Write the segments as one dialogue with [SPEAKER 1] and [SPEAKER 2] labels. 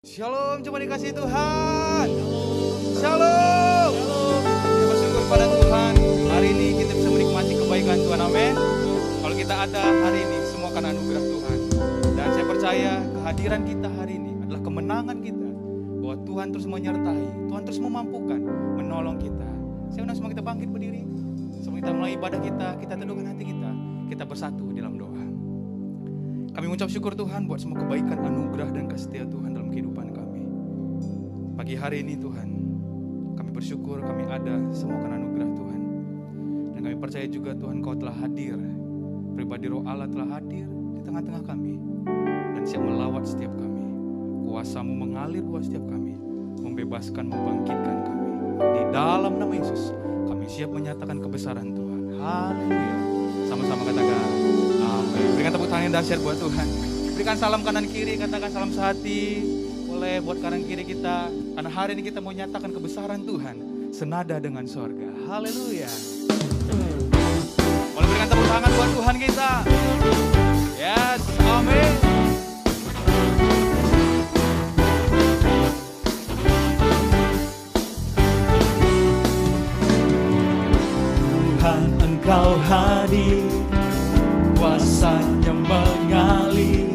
[SPEAKER 1] Shalom, coba dikasih Tuhan. Shalom. Kita bersyukur pada Tuhan. Hari ini kita bisa menikmati kebaikan Tuhan. Amin. Kalau kita ada hari ini, semua karena anugerah Tuhan. Dan saya percaya kehadiran kita hari ini adalah kemenangan kita. Bahwa Tuhan terus menyertai, Tuhan terus memampukan, menolong kita. Saya undang semua kita bangkit berdiri. Sebelum kita mulai ibadah kita teduhkan hati kita. Kita bersatu dalam doa. Kami mengucap syukur Tuhan buat semua kebaikan, anugerah dan kasih Tuhan dalam kehidupan kami. Pagi hari ini Tuhan, kami bersyukur kami ada semua karena anugerah Tuhan. Dan kami percaya juga Tuhan Kau telah hadir. Pribadi Roh Allah telah hadir di tengah-tengah kami. Dan siap melawat setiap kami. Kuasa-Mu mengalir buat setiap kami. Membebaskan, membangkitkan kami. Di dalam nama Yesus, kami siap menyatakan kebesaran Tuhan. Haleluya. Sama-sama katakan amin. Berikan tepuk tangan yang dahsyat buat Tuhan. Berikan salam kanan kiri, katakan salam sehati. Boleh buat kanan kiri kita. Karena hari ini kita mau nyatakan kebesaran Tuhan senada dengan sorga. Haleluya. Boleh berikan tepuk tangan buat Tuhan kita. Yes, amin.
[SPEAKER 2] Tuhan, Engkau hadir, kuasa-Nya mengalir,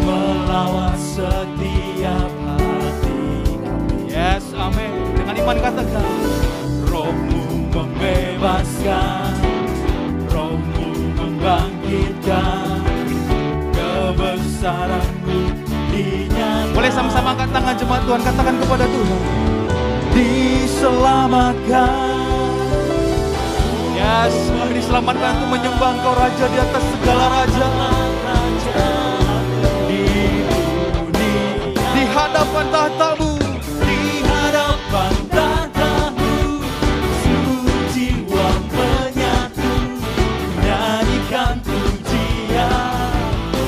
[SPEAKER 2] melawat setiap hati kami.
[SPEAKER 1] Yes, amin. Dengan iman katakan,
[SPEAKER 2] Roh-Mu membebaskan, Roh-Mu membangkitkan, kebesaran-Mu dinyatakan.
[SPEAKER 1] boleh sama-sama angkat tangan jemaat Tuhan, katakan kepada Tuhan.
[SPEAKER 2] Diselamatkan.
[SPEAKER 1] Yes, kami diselamatkan untuk menyembah Engkau Raja di atas segala raja. Di hadapan tahta-Mu,
[SPEAKER 2] Di hadapan tahta-Mu, seluruh jiwa menyatu, menyanyikan pujian,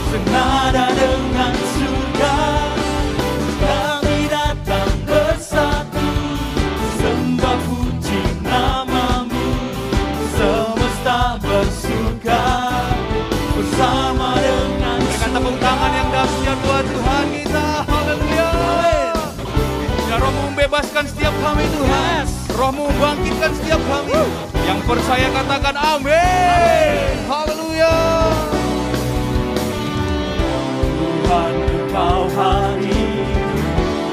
[SPEAKER 2] senada dengan surga. Kami datang bersatu, sembah puji nama-Mu, semesta bersuka bersama dengan
[SPEAKER 1] berikan tepuk tangan yang dahsyat buat Tuhan kita. Haleluya. Ya, Roh-Mu membebaskan setiap kami Tuhan. Roh-Mu membangkitkan setiap kami. Yang percaya katakan amin. Haleluya.
[SPEAKER 2] Tuhan, Engkau hadir,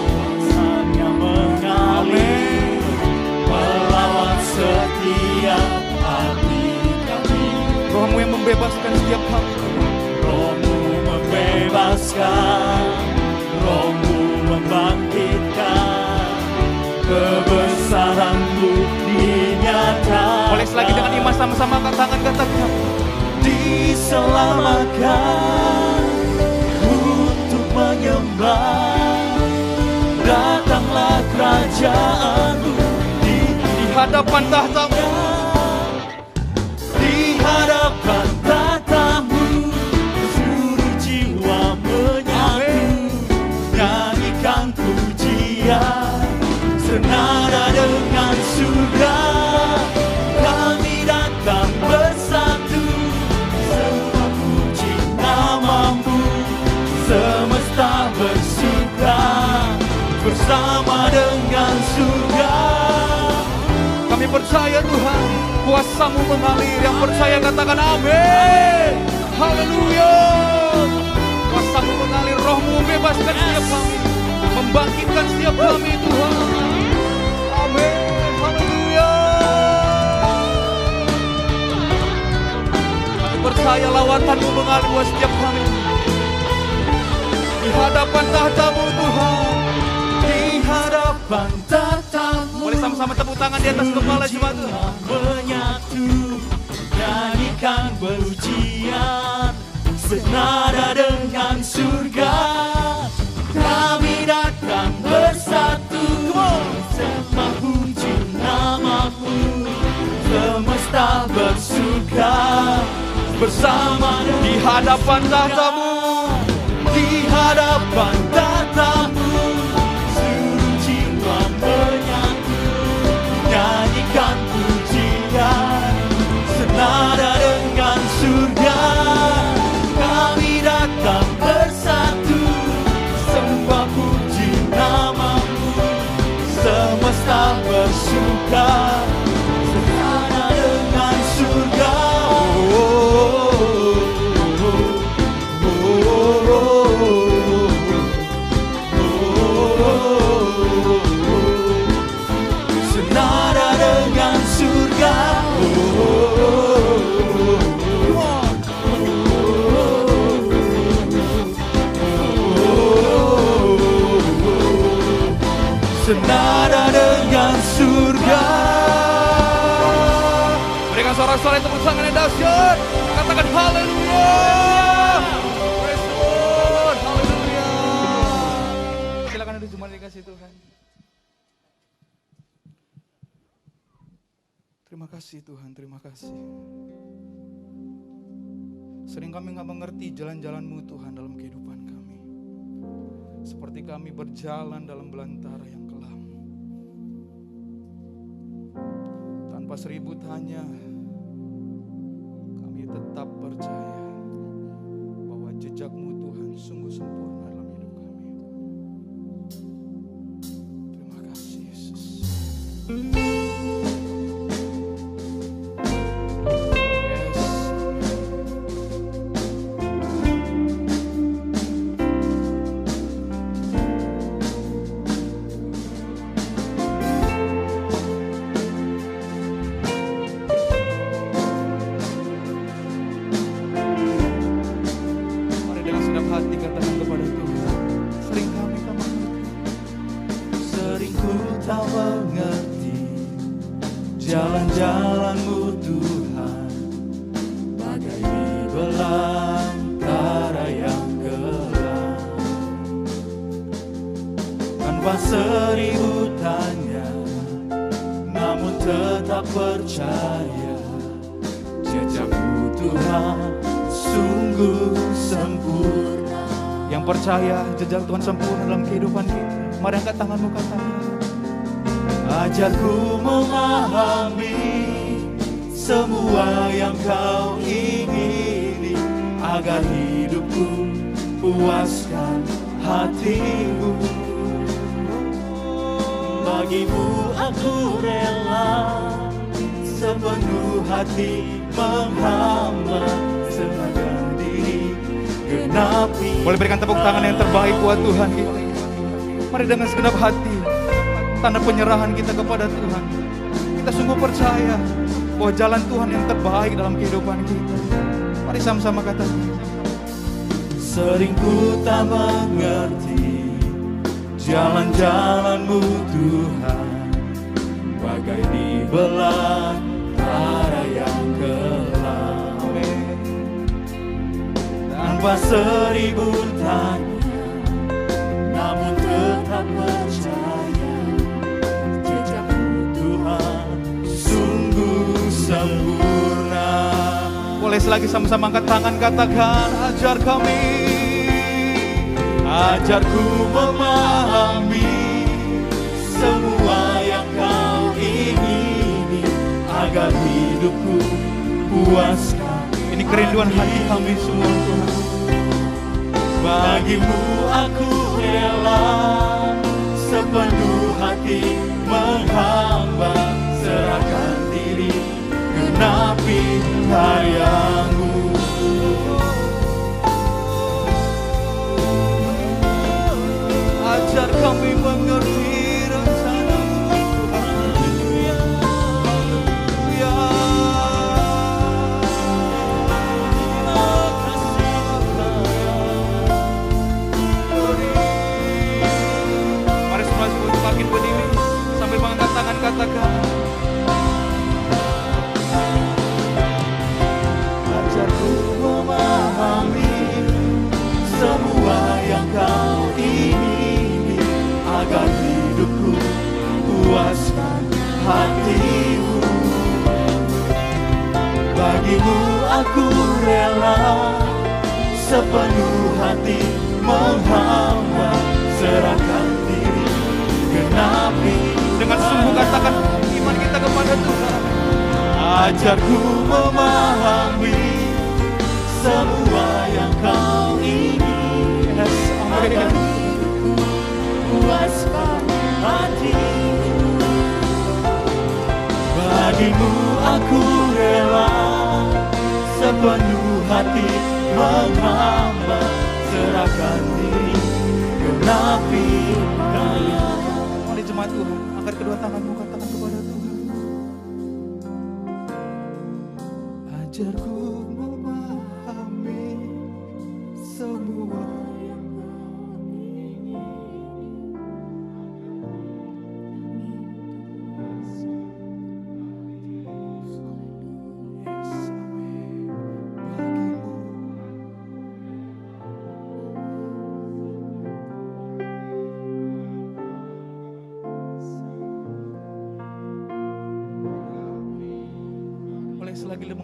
[SPEAKER 2] kuasa-Nya mengalir, melawat setiap hati kami.
[SPEAKER 1] Roh-Mu yang membebaskan setiap kami.
[SPEAKER 2] Roh-Mu membebaskan, Roh-Mu membangkitkan, kebesaran-Mu dinyatakan.
[SPEAKER 1] Boleh selagi dengan iman sama-sama angkat tangan katakan.
[SPEAKER 2] Diselamatkan untuk menyembah, datanglah kerajaan-Mu
[SPEAKER 1] Di hadapan tahta-Mu,
[SPEAKER 2] di hadapan tahta-Mu, seluruh jiwa menyatu, nyanyikan pujian, senada dengan surga. Kami datang bersatu, sembah puji nama-Mu, semesta bersuka bersama dengan surga.
[SPEAKER 1] kami percaya Tuhan, kuasa-Mu mengalir. Yang percaya katakan amin. Haleluya. Kuasa-Mu mengalir, Roh-Mu membebaskan setiap kami, membangkitkan setiap kami Tuhan. Amin. Haleluya. Kami percaya lawatan-Mu mengalir buat setiap kami. Di hadapan tahta-Mu Tuhan.
[SPEAKER 2] Di hadapan tahta-Mu,
[SPEAKER 1] Boleh sama-sama tepuk tangan di atas kepala jemaat Tuhan.
[SPEAKER 2] menyatu, nyanyikan pujian, senada dengan surga. Kami datang bersatu, sembah puji nama-Mu, semesta bersuka bersama
[SPEAKER 1] Di hadapan tahta-Mu,
[SPEAKER 2] di hadapan tahta-Mu, seluruh jiwa menyatu, nyanyikan pujian, senada dengan surga. Kami datang bersatu, sembah puji senada dengan surga.
[SPEAKER 1] Berikan suara-suara yang tepuk tangan yang dahsyat. Katakan haleluya. Praise the Lord. Haleluya. Silakan duduk, jemaat dikasih Tuhan. Terima kasih Tuhan, terima kasih. Sering kami nggak mengerti jalan-jalan-Mu Tuhan dalam kehidupan kami. Seperti kami berjalan dalam belantara yang kelam. Tanpa seribu tanya, kami tetap percaya bahwa jejak-Mu Tuhan sungguh sempurna dalam hidup kami. Terima kasih Yesus.
[SPEAKER 2] Jalan-jalan-Mu Tuhan, bagai di belantara yang gelap. Tanpa seribu tanya, namun tetap percaya, jejak-Mu Tuhan sungguh sempurna.
[SPEAKER 1] Yang percaya jejak Tuhan sempurna dalam kehidupan kita, mari angkat tanganmu, katakan.
[SPEAKER 2] Ajarku memahami semua yang Kau ingini, agar hidupku puaskan hatimu. Bagimu aku rela sepenuh hati menghamba, serahkan diri genapi.
[SPEAKER 1] Boleh berikan tepuk tangan yang terbaik buat Tuhan kita. Mari dengan segenap hati, tanda penyerahan kita kepada Tuhan. Kita sungguh percaya bahwa jalan Tuhan yang terbaik dalam kehidupan kita. Mari sama-sama katakan.
[SPEAKER 2] Sering ku tak mengerti jalan-jalan-Mu Tuhan, bagai di belantara yang gelap. Tanpa seribu tanya, namun tetap percaya, sempurna.
[SPEAKER 1] Boleh selagi sama-sama angkat tangan, katakan, ajar kami.
[SPEAKER 2] Ajarku memahami semua yang Kau ingini, agar hidupku puaskan.
[SPEAKER 1] Ini kerinduan hati kami semua Tuhan.
[SPEAKER 2] Bagimu aku rela sepenuh hati menghamba, serahkan diri genapi karya-Mu.
[SPEAKER 1] Ajar kami mengerti rencana-Mu Tuhan. Haleluya. Mari semua bangkit berdiri sambil mengangkat tangan, katakan.
[SPEAKER 2] Ajarku memahami semua yang Kau ingini, agar hidupku puaskan hatimu. Bagimu aku rela sepenuh hati menghamba, serahkan diri genapi.
[SPEAKER 1] Dengan sungguh katakan iman kita kepada Tuhan.
[SPEAKER 2] Ajarku memahami semua yang Kau ingini, agar hidupku puaskan hatimu. Bagimu aku rela sepenuh hati menghamba, serahkan diri genapi karya-Mu.
[SPEAKER 1] Mari jemaat Tuhan, angkat kedua tanganmu, katakan kepada Tuhan.
[SPEAKER 2] Ajarku memahami semua yang Kau ingini,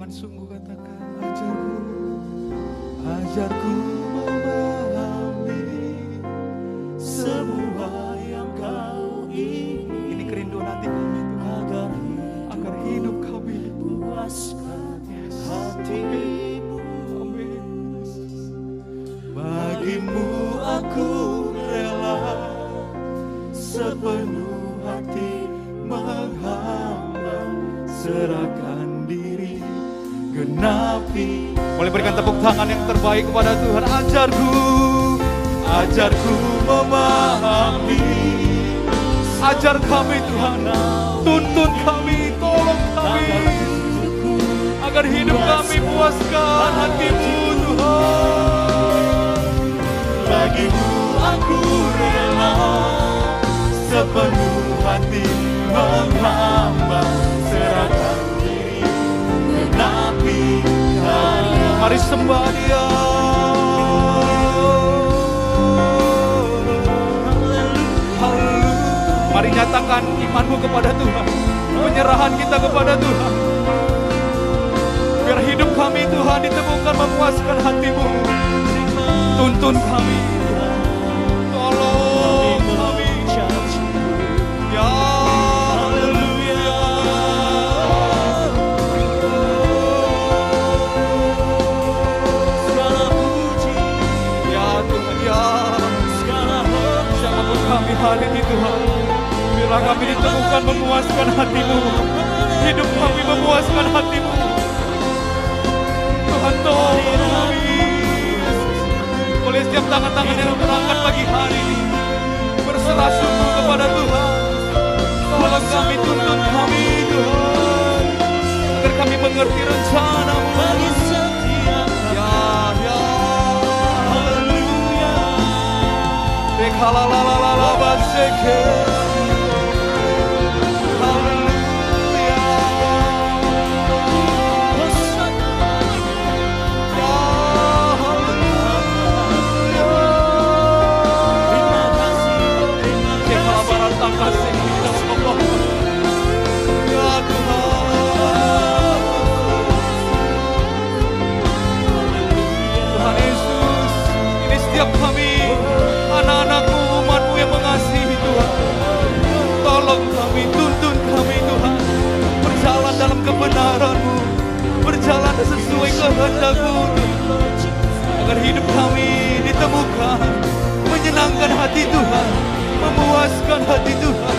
[SPEAKER 1] Tuhan sungguh katakan,
[SPEAKER 2] ajarku memahami semua yang kau ingin.
[SPEAKER 1] ini kerinduan hati kami Tuhan, agar hidup kami
[SPEAKER 2] puaskan hatimu. Bagimu aku rela sepenuh hati menghamba, serahkan diri genapi.
[SPEAKER 1] Boleh berikan tepuk tangan yang terbaik kepada Tuhan.
[SPEAKER 2] Ajarku memahami,
[SPEAKER 1] Ajar kami Tuhan, tuntun kami, tolong kami, agar hidup kami puaskan hati-Mu Tuhan.
[SPEAKER 2] bagimu aku rela sepenuh hati menghamba, serahkan diri genapi karya.
[SPEAKER 1] Mari sembah Dia. Mari nyatakan imanmu kepada Tuhan, penyerahan kita kepada Tuhan. Biar hidup kami Tuhan ditemukan memuaskan hati-Mu. Tuntun kami, tolong kami. Ya haleluya.
[SPEAKER 2] Segala puji,
[SPEAKER 1] Ya Tuhan, ya
[SPEAKER 2] segala hormat,
[SPEAKER 1] siapapun kami hari ini Tuhan, biarlah kami ditemukan memuaskan hati-Mu. Hidup kami memuaskan hati-Mu. Tuhan tolong kami. Oleh setiap tangan-tangan yang terangkat pagi hari ini, berserah sungguh kepada Tuhan. Tolong kami, tuntun kami Tuhan, agar kami mengerti rencana-Mu.
[SPEAKER 2] bagi setiap
[SPEAKER 1] Ya,
[SPEAKER 2] haleluya.
[SPEAKER 1] Rekalalalala baseke. Haleluya. Ya, haleluya.
[SPEAKER 2] Terima kasih, terima
[SPEAKER 1] Kekalabaran kasih kita Allah. Ya Tuhan. Tuhan Yesus, ini setiap kami, anak-anak-Mu, umat-Mu yang mengasihi Tuhan. Tolong kami, tuntun kami Tuhan, berjalan dalam kebenaran-Mu, berjalan sesuai kehendak-Mu, agar hidup kami ditemukan menyenangkan hati Tuhan, memuaskan hati Tuhan.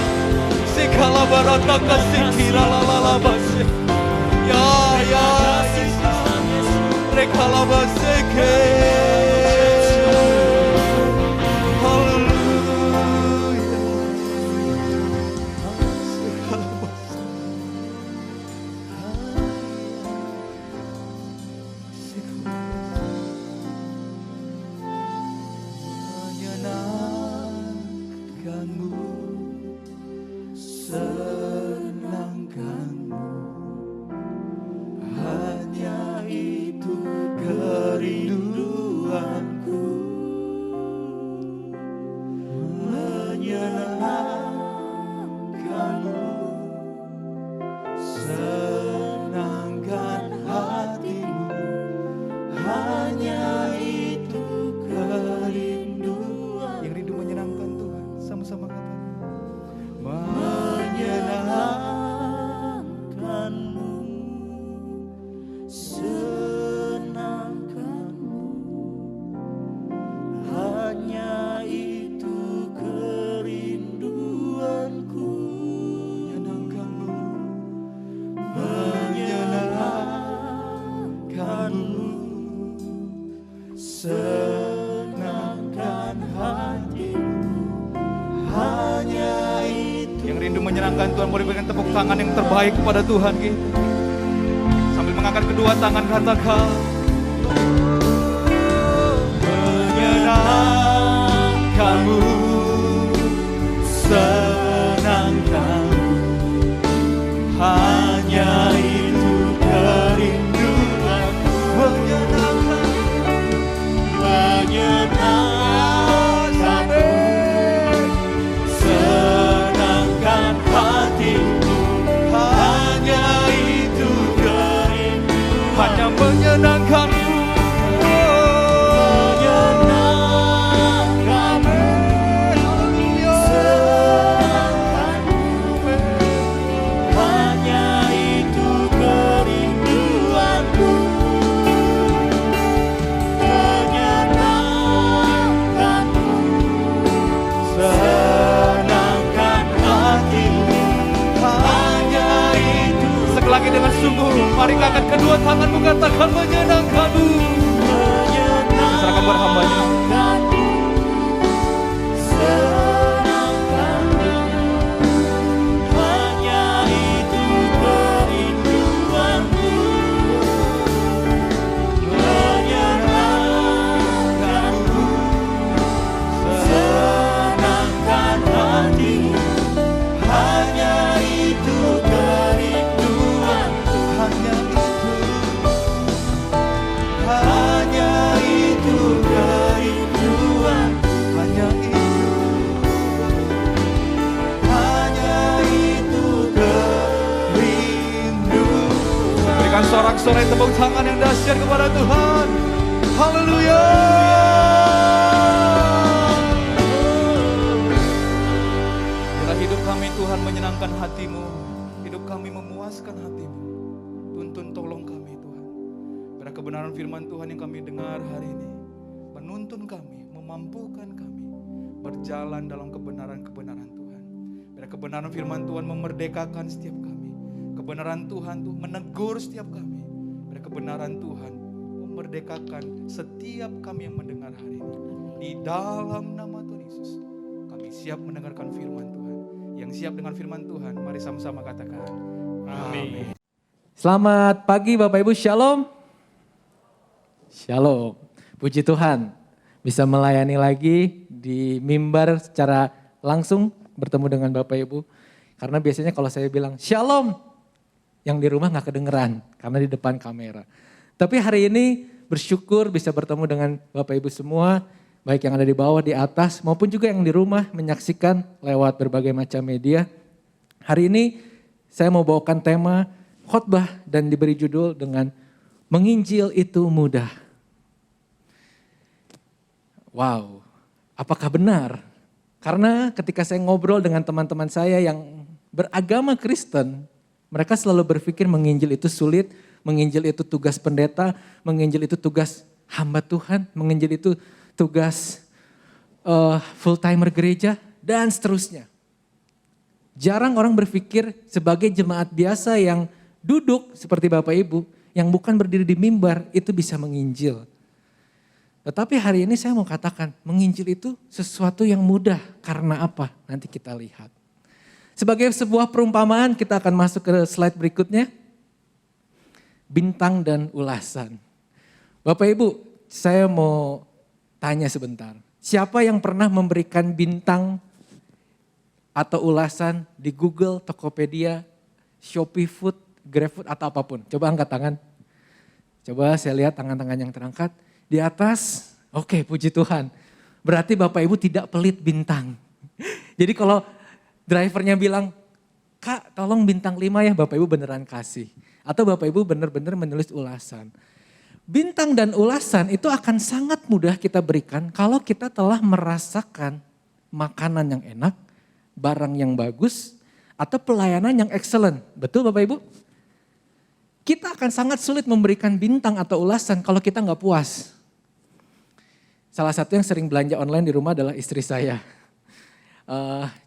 [SPEAKER 1] Segala barata kasih kira lalalabase. Ya, ya, rekalabaseke.
[SPEAKER 2] menyenangkanmu, senangkanmu, hanya itu kerinduanku. Menyenangkanmu, senangkan hatimu, hanya itu kerinduan.
[SPEAKER 1] Yang rindu menyenangkan Tuhan, sama-sama katakan.
[SPEAKER 2] Menyenangkanmu, senangkanmu, hanya itu kerinduanku. Menyenangkanmu, senangkan hatimu, hanya itu.
[SPEAKER 1] Yang rindu menyenangkan Tuhan, boleh berikan tepuk tangan yang terbaik kepada Tuhan kita. Sambil mengangkat kedua tangan katakan,
[SPEAKER 2] menyenangkanmu, senangkanmu, hanya itu kerinduanku. Menyenangkanmu, senangkan hatimu, hanya itu kerinduanku.
[SPEAKER 1] sorak-sorai tepuk tangan yang dahsyat kepada Tuhan. Haleluya. Biarlah hidup kami Tuhan menyenangkan hati-Mu. Hidup kami memuaskan hati-Mu. Tuntun tolong kami Tuhan. Biarlah kebenaran firman Tuhan yang kami dengar hari ini menuntun kami, memampukan kami berjalan dalam kebenaran-kebenaran Tuhan. Biarlah kebenaran firman Tuhan memerdekakan setiap kami. Kebenaran Tuhan tuh menegur setiap kami. Biarlah kebenaran Tuhan memerdekakan setiap kami yang mendengar hari ini. Di dalam nama Tuhan Yesus, kami siap mendengarkan firman Tuhan. Yang siap dengan firman Tuhan, mari sama-sama katakan amin.
[SPEAKER 3] Selamat pagi Bapak Ibu, Shalom. Shalom, puji Tuhan bisa melayani lagi di mimbar secara langsung bertemu dengan Bapak Ibu. Karena biasanya kalau saya bilang Shalom, yang di rumah gak kedengeran karena di depan kamera. Tapi hari ini bersyukur bisa bertemu dengan Bapak Ibu semua, baik yang ada di bawah, di atas, maupun juga yang di rumah menyaksikan lewat berbagai macam media. Hari ini saya mau bawakan tema khotbah dan diberi judul dengan menginjil itu mudah. Wow, apakah benar? Karena ketika saya ngobrol dengan teman-teman saya yang beragama Kristen, mereka selalu berpikir menginjil itu sulit, menginjil itu tugas pendeta, menginjil itu tugas hamba Tuhan, menginjil itu tugas full timer gereja, dan seterusnya. Jarang orang berpikir sebagai jemaat biasa yang duduk seperti Bapak Ibu, yang bukan berdiri di mimbar, itu bisa menginjil. Tetapi hari ini saya mau katakan, menginjil itu sesuatu yang mudah. Karena apa? Nanti kita lihat. Sebagai sebuah perumpamaan, kita akan masuk ke slide berikutnya. Bintang dan ulasan. Bapak Ibu, saya mau tanya sebentar. Siapa yang pernah memberikan bintang atau ulasan di Google, Tokopedia, Shopee Food, GrabFood atau apapun? Coba angkat tangan. Coba saya lihat tangan-tangan yang terangkat. Di atas, oke, puji Tuhan. Berarti Bapak Ibu tidak pelit bintang. Jadi kalau drivernya bilang, Kak tolong bintang 5 ya, Bapak Ibu beneran kasih. Atau Bapak Ibu benar-benar menulis ulasan. Bintang dan ulasan itu akan sangat mudah kita berikan kalau kita telah merasakan makanan yang enak, barang yang bagus, atau pelayanan yang excellent. Betul Bapak Ibu? Kita akan sangat sulit memberikan bintang atau ulasan kalau kita nggak puas. Salah satu yang sering belanja online di rumah adalah istri saya.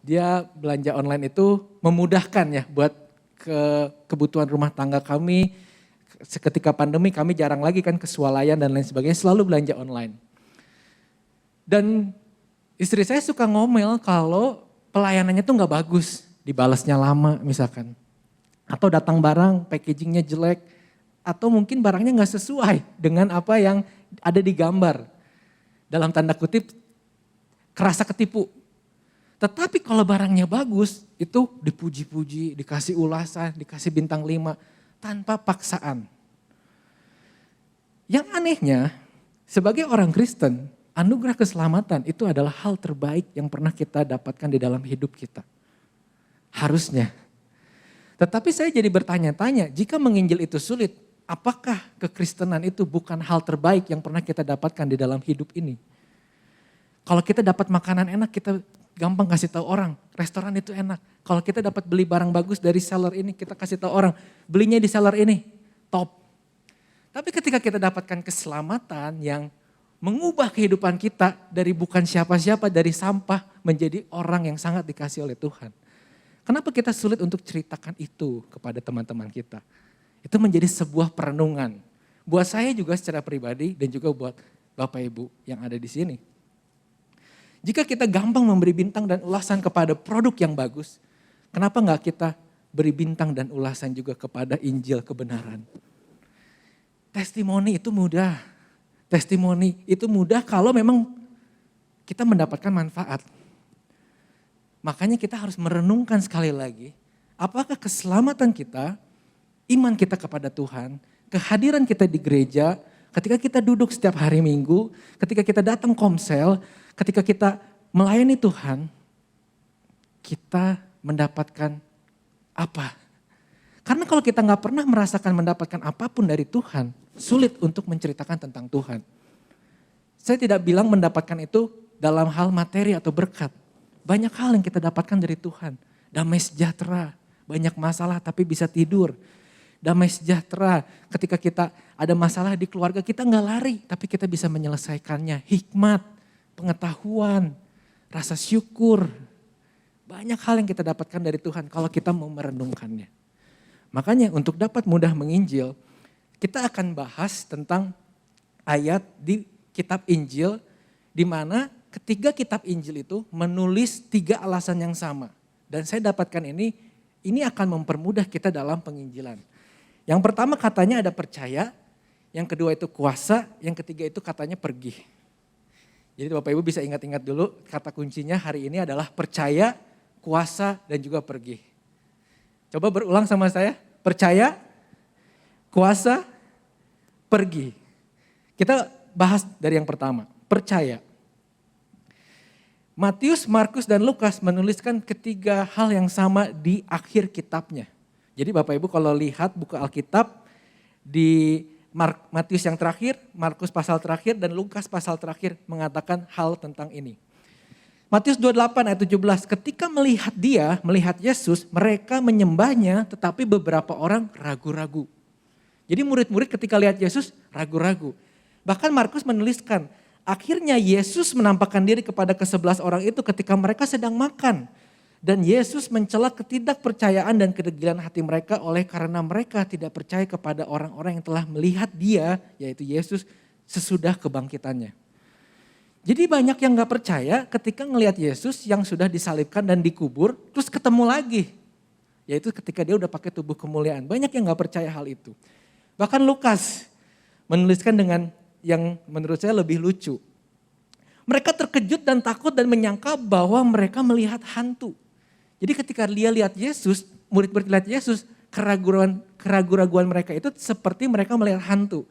[SPEAKER 3] Dia belanja online itu memudahkan ya buat kebutuhan rumah tangga kami. Seketika pandemi kami jarang lagi kan ke swalayan dan lain sebagainya, selalu belanja online. Dan istri saya suka ngomel kalau pelayanannya tuh nggak bagus, dibalasnya lama misalkan. Atau datang barang packagingnya jelek, atau mungkin barangnya nggak sesuai dengan apa yang ada di gambar. Dalam tanda kutip, kerasa ketipu. Tetapi kalau barangnya bagus, itu dipuji-puji, dikasih ulasan, dikasih bintang 5, tanpa paksaan. Yang anehnya, sebagai orang Kristen, anugerah keselamatan itu adalah hal terbaik yang pernah kita dapatkan di dalam hidup kita. Harusnya. Tetapi saya jadi bertanya-tanya, jika menginjil itu sulit, apakah kekristenan itu bukan hal terbaik yang pernah kita dapatkan di dalam hidup ini? Kalau kita dapat makanan enak, kita gampang kasih tahu orang, restoran itu enak. Kalau kita dapat beli barang bagus dari seller ini, kita kasih tahu orang, belinya di seller ini, top. Tapi ketika kita dapatkan keselamatan yang mengubah kehidupan kita dari bukan siapa-siapa, dari sampah menjadi orang yang sangat dikasih oleh Tuhan. Kenapa kita sulit untuk ceritakan itu kepada teman-teman kita? Itu menjadi sebuah perenungan. Buat saya juga secara pribadi dan juga buat Bapak Ibu yang ada di sini. Jika kita gampang memberi bintang dan ulasan kepada produk yang bagus, kenapa enggak kita beri bintang dan ulasan juga kepada Injil kebenaran? Testimoni itu mudah. Testimoni itu mudah kalau memang kita mendapatkan manfaat. Makanya kita harus merenungkan sekali lagi, apakah keselamatan kita, iman kita kepada Tuhan, kehadiran kita di gereja, ketika kita duduk setiap hari Minggu, ketika kita datang komsel, ketika kita melayani Tuhan, kita mendapatkan apa? Karena kalau kita nggak pernah merasakan mendapatkan apapun dari Tuhan, sulit untuk menceritakan tentang Tuhan. Saya tidak bilang mendapatkan itu dalam hal materi atau berkat. Banyak hal yang kita dapatkan dari Tuhan. Damai sejahtera, banyak masalah tapi bisa tidur. Damai sejahtera ketika kita ada masalah di keluarga, kita nggak lari tapi kita bisa menyelesaikannya. Hikmat, pengetahuan, rasa syukur. Banyak hal yang kita dapatkan dari Tuhan kalau kita mau merenungkannya. Makanya untuk dapat mudah menginjil, kita akan bahas tentang ayat di kitab Injil, di mana ketiga kitab Injil itu menulis 3 alasan yang sama. Dan saya dapatkan ini akan mempermudah kita dalam penginjilan. Yang pertama katanya ada percaya, yang kedua itu kuasa, yang ketiga itu katanya pergi. Jadi Bapak Ibu bisa ingat-ingat dulu kata kuncinya hari ini adalah percaya, kuasa, dan juga pergi. Coba berulang sama saya, percaya, kuasa, pergi. Kita bahas dari yang pertama, percaya. Matius, Markus, dan Lukas menuliskan ketiga hal yang sama di akhir kitabnya. Jadi Bapak Ibu kalau lihat buku Alkitab di Matius yang terakhir, Markus pasal terakhir, dan Lukas pasal terakhir mengatakan hal tentang ini. Matius 28 ayat 17, ketika melihat Yesus, mereka menyembahnya tetapi beberapa orang ragu-ragu. Jadi murid-murid ketika lihat Yesus ragu-ragu. Bahkan Markus menuliskan, akhirnya Yesus menampakkan diri kepada ke-11 orang itu ketika mereka sedang makan. Dan Yesus mencela ketidakpercayaan dan kedegilan hati mereka oleh karena mereka tidak percaya kepada orang-orang yang telah melihat dia, yaitu Yesus, sesudah kebangkitannya. Jadi banyak yang gak percaya ketika ngelihat Yesus yang sudah disalibkan dan dikubur, terus ketemu lagi. Yaitu ketika dia udah pakai tubuh kemuliaan. Banyak yang gak percaya hal itu. Bahkan Lukas menuliskan dengan yang menurut saya lebih lucu. Mereka terkejut dan takut dan menyangka bahwa mereka melihat hantu. Jadi ketika dia lihat Yesus, murid-murid lihat Yesus, keraguan mereka itu seperti mereka melihat hantu.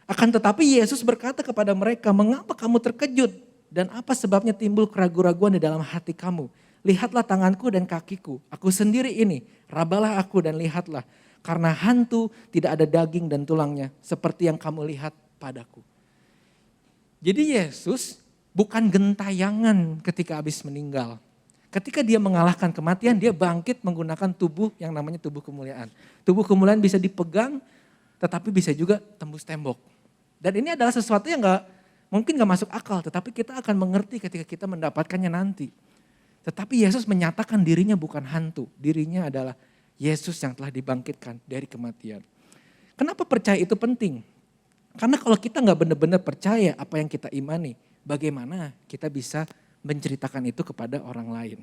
[SPEAKER 3] Akan tetapi Yesus berkata kepada mereka, mengapa kamu terkejut? Dan apa sebabnya timbul keraguan di dalam hati kamu? Lihatlah tanganku dan kakiku, aku sendiri ini, rabalah aku dan lihatlah. Karena hantu tidak ada daging dan tulangnya, seperti yang kamu lihat padaku. Jadi Yesus bukan gentayangan ketika habis meninggal. Ketika dia mengalahkan kematian, dia bangkit menggunakan tubuh yang namanya tubuh kemuliaan. Tubuh kemuliaan bisa dipegang, tetapi bisa juga tembus tembok. Dan ini adalah sesuatu yang mungkin gak masuk akal, tetapi kita akan mengerti ketika kita mendapatkannya nanti. Tetapi Yesus menyatakan dirinya bukan hantu, dirinya adalah Yesus yang telah dibangkitkan dari kematian. Kenapa percaya itu penting? Karena kalau kita gak benar-benar percaya apa yang kita imani, bagaimana kita bisa menceritakan itu kepada orang lain.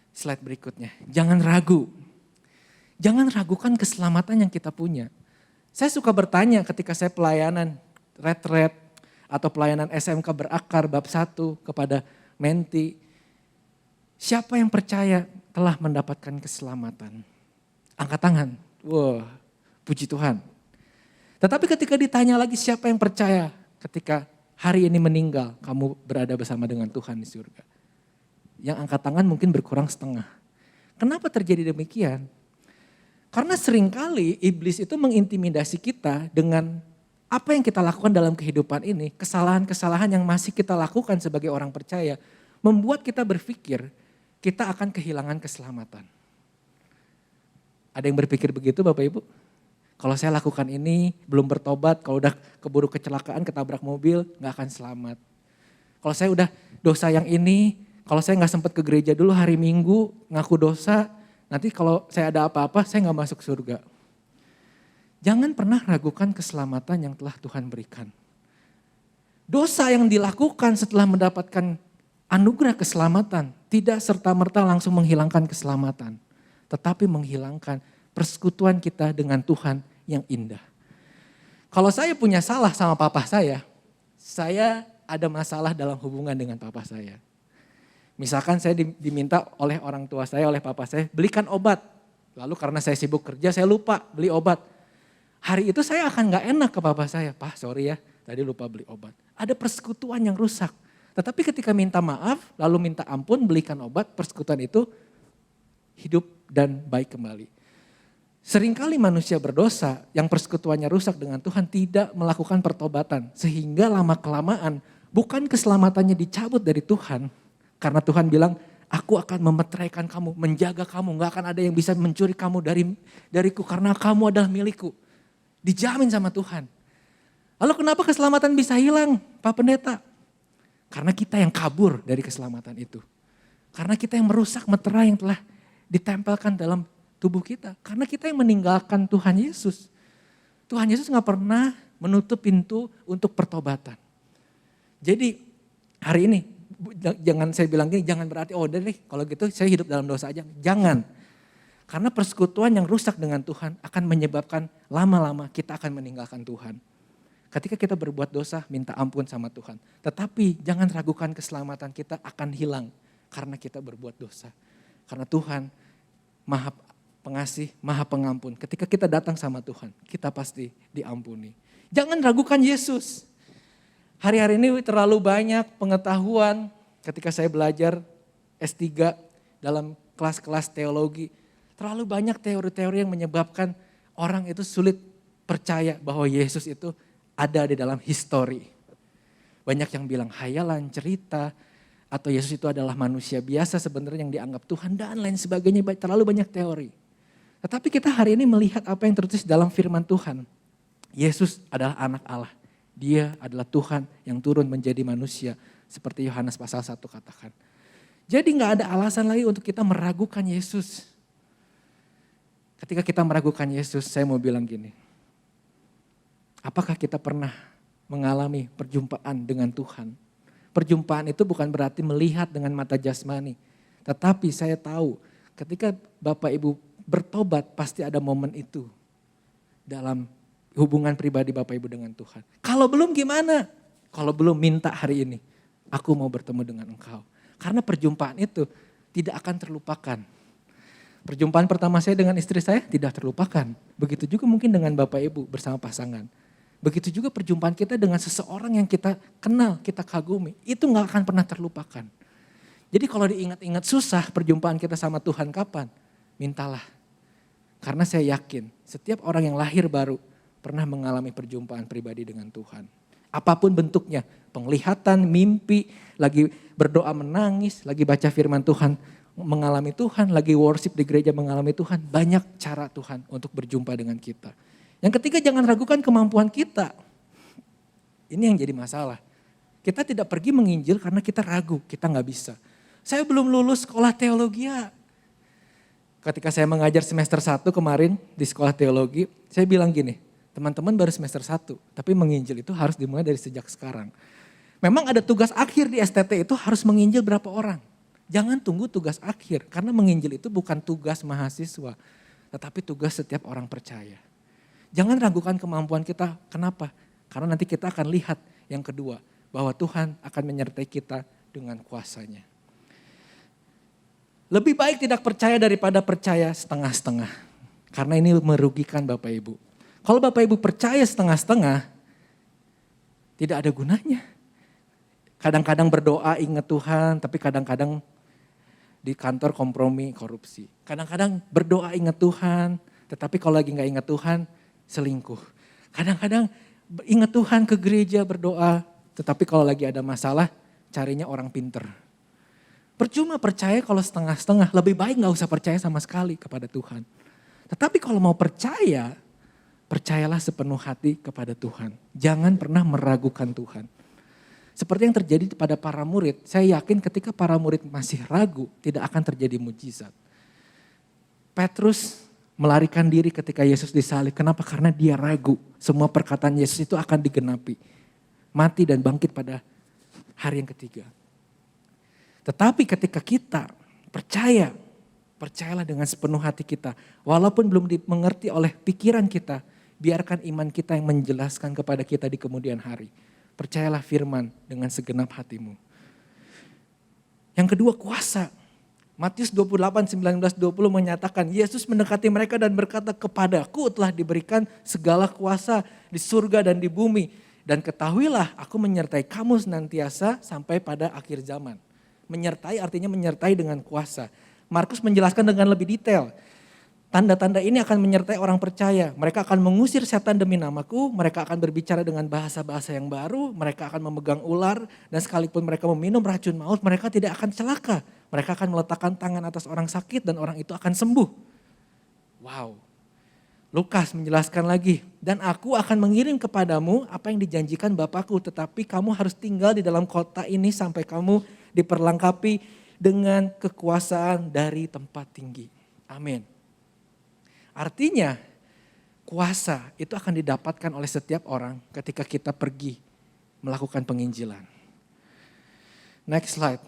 [SPEAKER 3] Slide berikutnya, jangan ragu. Jangan ragukan keselamatan yang kita punya. Saya suka bertanya ketika saya pelayanan retret atau pelayanan SMK berakar bab 1 kepada menti. Siapa yang percaya telah mendapatkan keselamatan? Angkat tangan. Wah, puji Tuhan. Tetapi ketika ditanya lagi siapa yang percaya ketika hari ini meninggal kamu berada bersama dengan Tuhan di surga. Yang angkat tangan mungkin berkurang setengah. Kenapa terjadi demikian? Karena seringkali iblis itu mengintimidasi kita dengan apa yang kita lakukan dalam kehidupan ini, kesalahan-kesalahan yang masih kita lakukan sebagai orang percaya, membuat kita berpikir kita akan kehilangan keselamatan. Ada yang berpikir begitu Bapak Ibu? Kalau saya lakukan ini, belum bertobat, kalau udah keburu kecelakaan, ketabrak mobil, gak akan selamat. Kalau saya udah dosa yang ini, kalau saya gak sempat ke gereja dulu hari Minggu, ngaku dosa, nanti kalau saya ada apa-apa, saya gak masuk surga. Jangan pernah ragukan keselamatan yang telah Tuhan berikan. Dosa yang dilakukan setelah mendapatkan anugerah keselamatan, tidak serta-merta langsung menghilangkan keselamatan. Tetapi menghilangkan persekutuan kita dengan Tuhan yang indah. Kalau saya punya salah sama papa saya ada masalah dalam hubungan dengan papa saya. Misalkan saya diminta oleh orang tua saya, oleh papa saya, belikan obat. Lalu karena saya sibuk kerja, saya lupa beli obat. Hari itu saya akan gak enak ke papa saya. Pak sorry ya, tadi lupa beli obat. Ada persekutuan yang rusak. Tetapi ketika minta maaf, lalu minta ampun, belikan obat, persekutuan itu hidup dan baik kembali. Seringkali manusia berdosa yang persekutuannya rusak dengan Tuhan tidak melakukan pertobatan. Sehingga lama-kelamaan bukan keselamatannya dicabut dari Tuhan. Karena Tuhan bilang, aku akan memeteraikan kamu, menjaga kamu. Gak akan ada yang bisa mencuri kamu dariku karena kamu adalah milikku. Dijamin sama Tuhan. Lalu kenapa keselamatan bisa hilang, Pak Pendeta? Karena kita yang kabur dari keselamatan itu. Karena kita yang merusak meterai yang telah ditempelkan dalam tubuh kita. Karena kita yang meninggalkan Tuhan Yesus. Tuhan Yesus gak pernah menutup pintu untuk pertobatan. Jadi hari ini, jangan saya bilang gini, jangan berarti oh udah deh kalau gitu saya hidup dalam dosa aja. Jangan. Karena persekutuan yang rusak dengan Tuhan akan menyebabkan lama-lama kita akan meninggalkan Tuhan. Ketika kita berbuat dosa, minta ampun sama Tuhan. Tetapi jangan ragukan keselamatan kita akan hilang karena kita berbuat dosa. Karena Tuhan Maha Pengasih, Maha Pengampun. Ketika kita datang sama Tuhan, kita pasti diampuni. Jangan ragukan Yesus. Hari-hari ini terlalu banyak pengetahuan ketika saya belajar S3 dalam kelas-kelas teologi. Terlalu banyak teori-teori yang menyebabkan orang itu sulit percaya bahwa Yesus itu ada di dalam histori. Banyak yang bilang hayalan, cerita, atau Yesus itu adalah manusia biasa sebenarnya yang dianggap Tuhan dan lain sebagainya. Terlalu banyak teori. Tetapi kita hari ini melihat apa yang tertulis dalam firman Tuhan. Yesus adalah anak Allah. Dia adalah Tuhan yang turun menjadi manusia. Seperti Yohanes pasal 1 katakan. Jadi gak ada alasan lagi untuk kita meragukan Yesus. Ketika kita meragukan Yesus, saya mau bilang gini. Apakah kita pernah mengalami perjumpaan dengan Tuhan? Perjumpaan itu bukan berarti melihat dengan mata jasmani. Tetapi saya tahu ketika Bapak Ibu bertobat pasti ada momen itu dalam hubungan pribadi Bapak Ibu dengan Tuhan. Kalau belum gimana? Kalau belum minta hari ini, aku mau bertemu dengan engkau. Karena perjumpaan itu tidak akan terlupakan. Perjumpaan pertama saya dengan istri saya tidak terlupakan. Begitu juga mungkin dengan Bapak Ibu bersama pasangan. Begitu juga perjumpaan kita dengan seseorang yang kita kenal, kita kagumi. Itu gak akan pernah terlupakan. Jadi kalau diingat-ingat susah perjumpaan kita sama Tuhan kapan? Mintalah. Karena saya yakin setiap orang yang lahir baru pernah mengalami perjumpaan pribadi dengan Tuhan. Apapun bentuknya, penglihatan, mimpi, lagi berdoa menangis, lagi baca firman Tuhan mengalami Tuhan, lagi worship di gereja mengalami Tuhan. Banyak cara Tuhan untuk berjumpa dengan kita. Yang ketiga jangan ragukan kemampuan kita. Ini yang jadi masalah. Kita tidak pergi menginjil karena kita ragu, kita gak bisa. Saya belum lulus sekolah teologi ya. Ketika saya mengajar semester 1 kemarin di sekolah teologi, saya bilang gini, teman-teman baru semester 1, tapi menginjil itu harus dimulai dari sejak sekarang. Memang ada tugas akhir di STT itu harus menginjil berapa orang. Jangan tunggu tugas akhir, karena menginjil itu bukan tugas mahasiswa, tetapi tugas setiap orang percaya. Jangan ragukan kemampuan kita, kenapa? Karena nanti kita akan lihat yang kedua, bahwa Tuhan akan menyertai kita dengan kuasanya. Lebih baik tidak percaya daripada percaya setengah-setengah. Karena ini merugikan Bapak Ibu. Kalau Bapak Ibu percaya setengah-setengah, tidak ada gunanya. Kadang-kadang berdoa ingat Tuhan, tapi kadang-kadang di kantor kompromi korupsi. Kadang-kadang berdoa ingat Tuhan, tetapi kalau lagi gak ingat Tuhan, selingkuh. Kadang-kadang ingat Tuhan ke gereja berdoa, tetapi kalau lagi ada masalah, carinya orang pinter. Percuma percaya kalau setengah-setengah, lebih baik gak usah percaya sama sekali kepada Tuhan. Tetapi kalau mau percaya, percayalah sepenuh hati kepada Tuhan. Jangan pernah meragukan Tuhan. Seperti yang terjadi pada para murid, saya yakin ketika para murid masih ragu, tidak akan terjadi mujizat. Petrus melarikan diri ketika Yesus disalib. Kenapa? Karena dia ragu. Semua perkataan Yesus itu akan digenapi. Mati dan bangkit pada hari yang ketiga. Tetapi ketika kita percayalah dengan sepenuh hati kita. Walaupun belum dimengerti oleh pikiran kita, biarkan iman kita yang menjelaskan kepada kita di kemudian hari. Percayalah firman dengan segenap hatimu. Yang kedua kuasa. Matius 28, 19, 20 menyatakan Yesus mendekati mereka dan berkata, kepadaku telah diberikan segala kuasa di surga dan di bumi. Dan ketahuilah aku menyertai kamu senantiasa sampai pada akhir zaman. Menyertai artinya menyertai dengan kuasa. Markus menjelaskan dengan lebih detail. Tanda-tanda ini akan menyertai orang percaya. Mereka akan mengusir setan demi namaku, mereka akan berbicara dengan bahasa-bahasa yang baru, mereka akan memegang ular, dan sekalipun mereka meminum racun maut, mereka tidak akan celaka. Mereka akan meletakkan tangan atas orang sakit dan orang itu akan sembuh. Wow. Lukas menjelaskan lagi, dan aku akan mengirim kepadamu apa yang dijanjikan Bapakku, tetapi kamu harus tinggal di dalam kota ini sampai kamu diperlengkapi dengan kekuasaan dari tempat tinggi. Amin. Artinya kuasa itu akan didapatkan oleh setiap orang ketika kita pergi melakukan penginjilan. Next slide.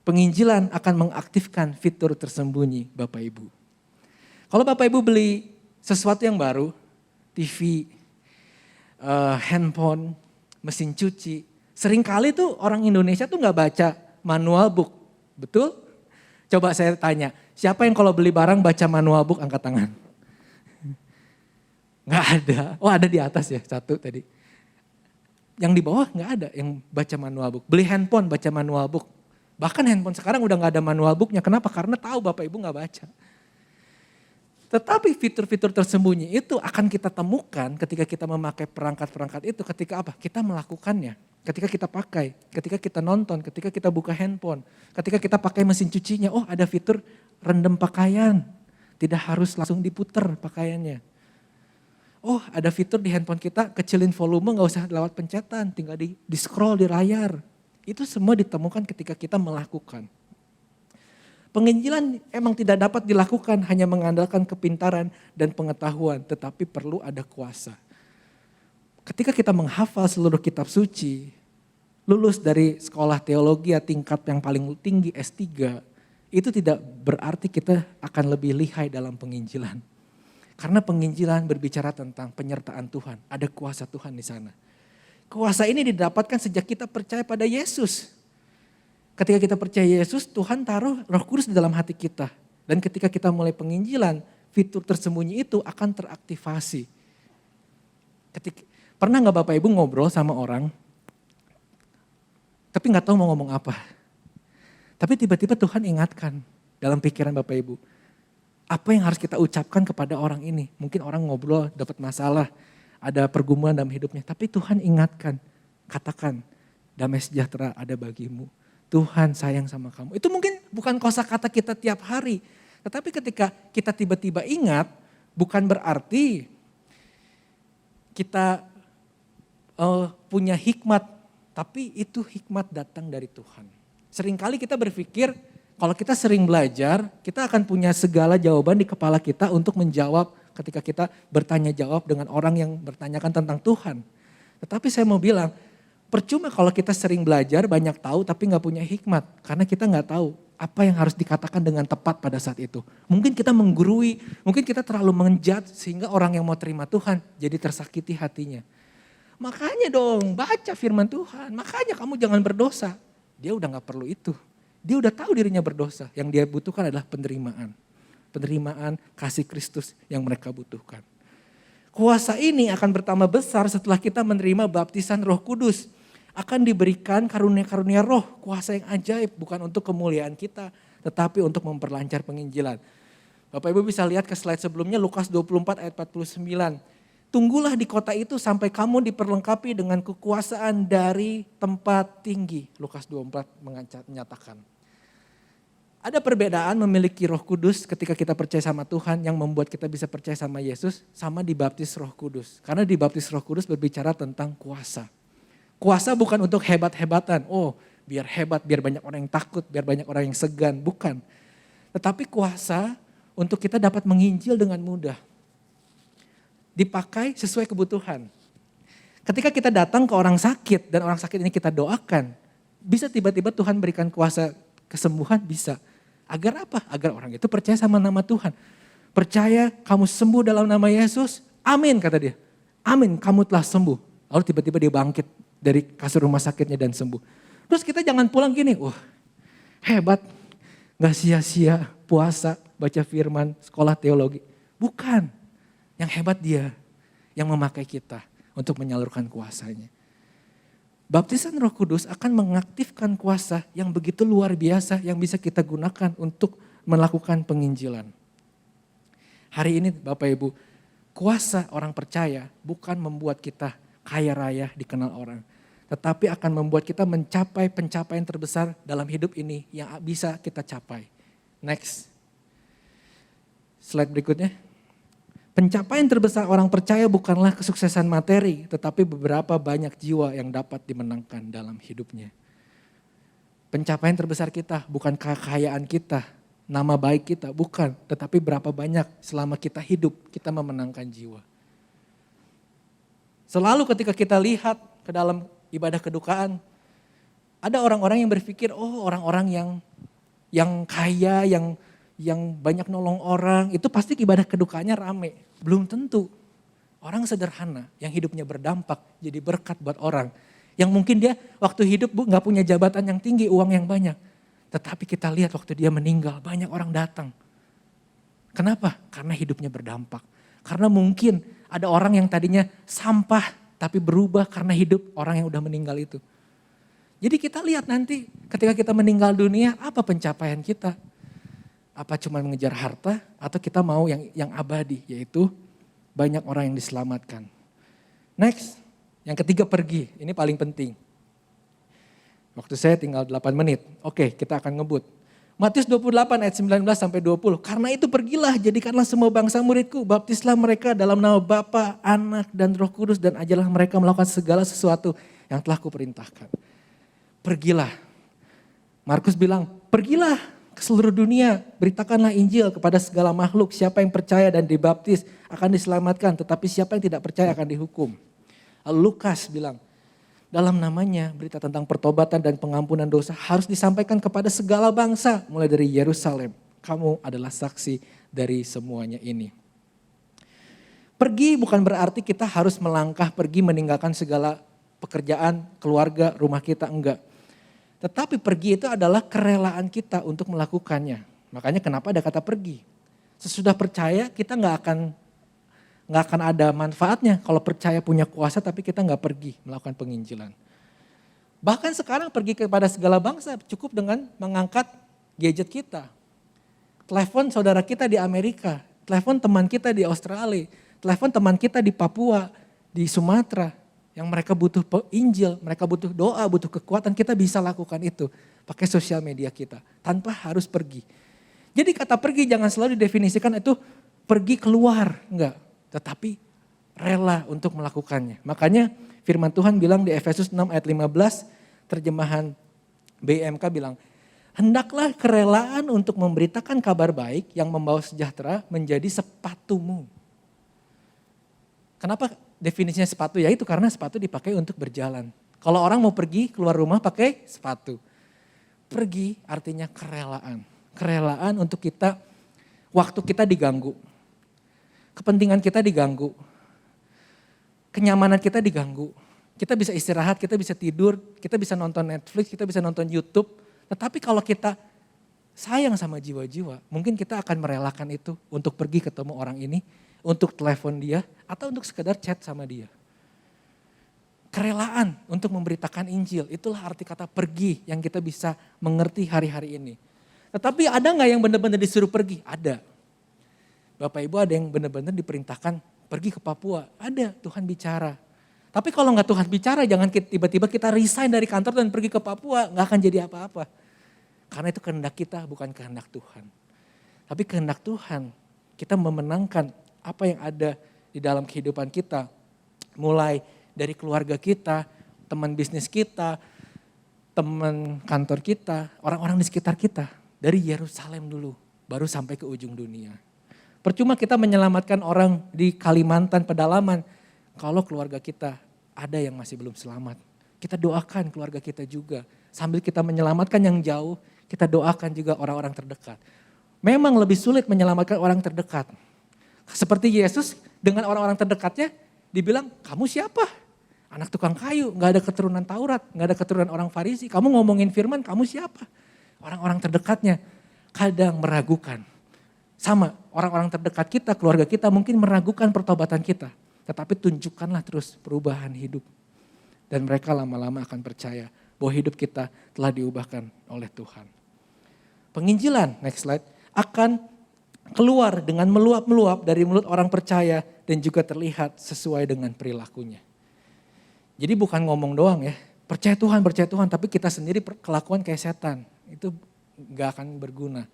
[SPEAKER 3] Penginjilan akan mengaktifkan fitur tersembunyi Bapak Ibu. Kalau Bapak Ibu beli sesuatu yang baru, TV, handphone, mesin cuci, seringkali tuh orang Indonesia tuh gak baca manual book, betul? Coba saya tanya, siapa yang kalau beli barang baca manual book angkat tangan? Nggak ada. Oh ada di atas ya satu tadi. Yang di bawah nggak ada yang baca manual book. Beli handphone baca manual book. Bahkan handphone sekarang udah nggak ada manual booknya. Kenapa? Karena tahu Bapak Ibu nggak baca. Tetapi fitur-fitur tersembunyi itu akan kita temukan ketika kita memakai perangkat-perangkat itu. Ketika apa? Kita melakukannya. Ketika kita pakai, ketika kita nonton, ketika kita buka handphone. Ketika kita pakai mesin cucinya, oh ada fitur rendam pakaian. Tidak harus langsung diputer pakaiannya. Oh ada fitur di handphone kita kecilin volume gak usah lewat pencetan, tinggal di scroll di layar. Itu semua ditemukan ketika kita melakukan. Penginjilan emang tidak dapat dilakukan hanya mengandalkan kepintaran dan pengetahuan, tetapi perlu ada kuasa. Ketika kita menghafal seluruh kitab suci, lulus dari sekolah teologi tingkat yang paling tinggi S3, itu tidak berarti kita akan lebih lihai dalam penginjilan. Karena penginjilan berbicara tentang penyertaan Tuhan, ada kuasa Tuhan di sana. Kuasa ini didapatkan sejak kita percaya pada Yesus. Ketika kita percaya Yesus, Tuhan taruh Roh Kudus di dalam hati kita. Dan ketika kita mulai penginjilan, fitur tersembunyi itu akan teraktivasi. Pernah gak Bapak Ibu ngobrol sama orang, tapi gak tahu mau ngomong apa. Tapi tiba-tiba Tuhan ingatkan dalam pikiran Bapak Ibu. Apa yang harus kita ucapkan kepada orang ini? Mungkin orang ngobrol dapat masalah, ada pergumulan dalam hidupnya. Tapi Tuhan ingatkan, katakan damai sejahtera ada bagimu. Tuhan sayang sama kamu. Itu mungkin bukan kosakata kita tiap hari. Tetapi ketika kita tiba-tiba ingat, bukan berarti kita punya hikmat. Tapi itu hikmat datang dari Tuhan. Seringkali kita berpikir, kalau kita sering belajar, kita akan punya segala jawaban di kepala kita untuk menjawab ketika kita bertanya jawab dengan orang yang bertanyakan tentang Tuhan. Tetapi saya mau bilang, percuma kalau kita sering belajar, banyak tahu tapi gak punya hikmat. Karena kita gak tahu apa yang harus dikatakan dengan tepat pada saat itu. Mungkin kita menggurui, mungkin kita terlalu menjudge sehingga orang yang mau terima Tuhan jadi tersakiti hatinya. Makanya dong baca firman Tuhan, makanya kamu jangan berdosa. Dia udah gak perlu itu. Dia udah tahu dirinya berdosa. Yang dia butuhkan adalah penerimaan. Penerimaan kasih Kristus yang mereka butuhkan. Kuasa ini akan bertambah besar setelah kita menerima baptisan Roh Kudus. Akan diberikan karunia-karunia roh, kuasa yang ajaib. Bukan untuk kemuliaan kita, tetapi untuk memperlancar penginjilan. Bapak Ibu bisa lihat ke slide sebelumnya, Lukas 24 ayat 49. Tunggulah di kota itu sampai kamu diperlengkapi dengan kekuasaan dari tempat tinggi. Lukas 24 menyatakan. Ada perbedaan memiliki Roh Kudus ketika kita percaya sama Tuhan yang membuat kita bisa percaya sama Yesus sama dibaptis Roh Kudus. Karena dibaptis Roh Kudus berbicara tentang kuasa. Kuasa bukan untuk hebat-hebatan. Oh biar hebat, biar banyak orang yang takut, biar banyak orang yang segan. Bukan. Tetapi kuasa untuk kita dapat menginjil dengan mudah. Dipakai sesuai kebutuhan. Ketika kita datang ke orang sakit dan orang sakit ini kita doakan. Bisa tiba-tiba Tuhan berikan kuasa kesembuhan, bisa. Agar apa? Agar orang itu percaya sama nama Tuhan. Percaya kamu sembuh dalam nama Yesus. Amin kata dia. Amin kamu telah sembuh. Lalu tiba-tiba dia bangkit dari kasur rumah sakitnya dan sembuh. Terus kita jangan pulang gini. Wah hebat. Gak sia-sia puasa, baca firman, sekolah teologi. Bukan. Yang hebat dia yang memakai kita untuk menyalurkan kuasanya. Baptisan Roh Kudus akan mengaktifkan kuasa yang begitu luar biasa yang bisa kita gunakan untuk melakukan penginjilan. Hari ini Bapak Ibu, kuasa orang percaya bukan membuat kita kaya raya dikenal orang. Tetapi akan membuat kita mencapai pencapaian terbesar dalam hidup ini yang bisa kita capai. Next. Slide berikutnya. Pencapaian terbesar orang percaya bukanlah kesuksesan materi, tetapi beberapa banyak jiwa yang dapat dimenangkan dalam hidupnya. Pencapaian terbesar kita bukan kekayaan kita, nama baik kita, bukan. Tetapi berapa banyak selama kita hidup, kita memenangkan jiwa. Selalu ketika kita lihat ke dalam ibadah kedukaan, ada orang-orang yang berpikir, oh orang-orang yang kaya, yang banyak nolong orang, itu pasti ibadah kedukanya rame. Belum tentu. Orang sederhana yang hidupnya berdampak jadi berkat buat orang. Yang mungkin dia waktu hidup gak punya jabatan yang tinggi, uang yang banyak. Tetapi kita lihat waktu dia meninggal banyak orang datang. Kenapa? Karena hidupnya berdampak. Karena mungkin ada orang yang tadinya sampah tapi berubah karena hidup orang yang udah meninggal itu. Jadi kita lihat nanti ketika kita meninggal dunia apa pencapaian kita. Apa cuma mengejar harta atau kita mau yang abadi, yaitu banyak orang yang diselamatkan. Next, yang ketiga pergi, ini paling penting. Waktu saya tinggal 8 menit, oke kita akan ngebut. Matius 28 ayat 19 sampai 20, karena itu pergilah jadikanlah semua bangsa muridku, baptislah mereka dalam nama Bapa, Anak dan Roh Kudus dan ajarlah mereka melakukan segala sesuatu yang telah kuperintahkan. Pergilah, Markus bilang pergilah ke seluruh dunia, beritakanlah Injil kepada segala makhluk. Siapa yang percaya dan dibaptis akan diselamatkan, tetapi siapa yang tidak percaya akan dihukum. Lalu Lukas bilang, dalam namanya berita tentang pertobatan dan pengampunan dosa harus disampaikan kepada segala bangsa, mulai dari Yerusalem. Kamu adalah saksi dari semuanya ini. Pergi bukan berarti kita harus melangkah pergi meninggalkan segala pekerjaan, keluarga, rumah kita, enggak. Tetapi pergi itu adalah kerelaan kita untuk melakukannya. Makanya kenapa ada kata pergi. Sesudah percaya kita nggak akan ada manfaatnya kalau percaya punya kuasa tapi kita nggak pergi melakukan penginjilan. Bahkan sekarang pergi kepada segala bangsa cukup dengan mengangkat gadget kita. Telepon saudara kita di Amerika, telepon teman kita di Australia, telepon teman kita di Papua, di Sumatera. Yang mereka butuh Injil, mereka butuh doa, butuh kekuatan, kita bisa lakukan itu. Pakai sosial media kita, tanpa harus pergi. Jadi kata pergi jangan selalu didefinisikan itu pergi keluar, enggak. Tetapi rela untuk melakukannya. Makanya firman Tuhan bilang di Efesus 6 ayat 15, terjemahan BMK bilang, hendaklah kerelaan untuk memberitakan kabar baik yang membawa sejahtera menjadi sepatumu. Kenapa definisinya sepatu? Ya itu karena sepatu dipakai untuk berjalan. Kalau orang mau pergi keluar rumah pakai sepatu. Pergi artinya kerelaan. Kerelaan untuk kita, waktu kita diganggu. Kepentingan kita diganggu. Kenyamanan kita diganggu. Kita bisa istirahat, kita bisa tidur, kita bisa nonton Netflix, kita bisa nonton YouTube. Tetapi kalau kita sayang sama jiwa-jiwa, mungkin kita akan merelakan itu untuk pergi ketemu orang ini, untuk telepon dia, atau untuk sekedar chat sama dia. Kerelaan untuk memberitakan Injil, itulah arti kata pergi yang kita bisa mengerti hari-hari ini. Tetapi ada gak yang benar-benar disuruh pergi? Ada. Bapak Ibu ada yang benar-benar diperintahkan pergi ke Papua? Ada, Tuhan bicara. Tapi kalau gak Tuhan bicara, jangan tiba-tiba kita resign dari kantor dan pergi ke Papua, gak akan jadi apa-apa. Karena itu kehendak kita, bukan kehendak Tuhan. Tapi kehendak Tuhan, kita memenangkan apa yang ada di dalam kehidupan kita. Mulai dari keluarga kita, teman bisnis kita, teman kantor kita, orang-orang di sekitar kita. Dari Yerusalem dulu, baru sampai ke ujung dunia. Percuma kita menyelamatkan orang di Kalimantan pedalaman, kalau keluarga kita ada yang masih belum selamat. Kita doakan keluarga kita juga. Sambil kita menyelamatkan yang jauh, kita doakan juga orang-orang terdekat. Memang lebih sulit menyelamatkan orang terdekat. Seperti Yesus dengan orang-orang terdekatnya dibilang, kamu siapa? Anak tukang kayu, gak ada keturunan Taurat, gak ada keturunan orang Farisi. Kamu ngomongin firman, kamu siapa? Orang-orang terdekatnya kadang meragukan. Sama orang-orang terdekat kita, keluarga kita mungkin meragukan pertobatan kita. Tetapi tunjukkanlah terus perubahan hidup. Dan mereka lama-lama akan percaya bahwa hidup kita telah diubahkan oleh Tuhan. Penginjilan, next slide, akan keluar dengan meluap-meluap dari mulut orang percaya dan juga terlihat sesuai dengan perilakunya. Jadi bukan ngomong doang ya, percaya Tuhan, tapi kita sendiri kelakuan kayak setan. Itu gak akan berguna.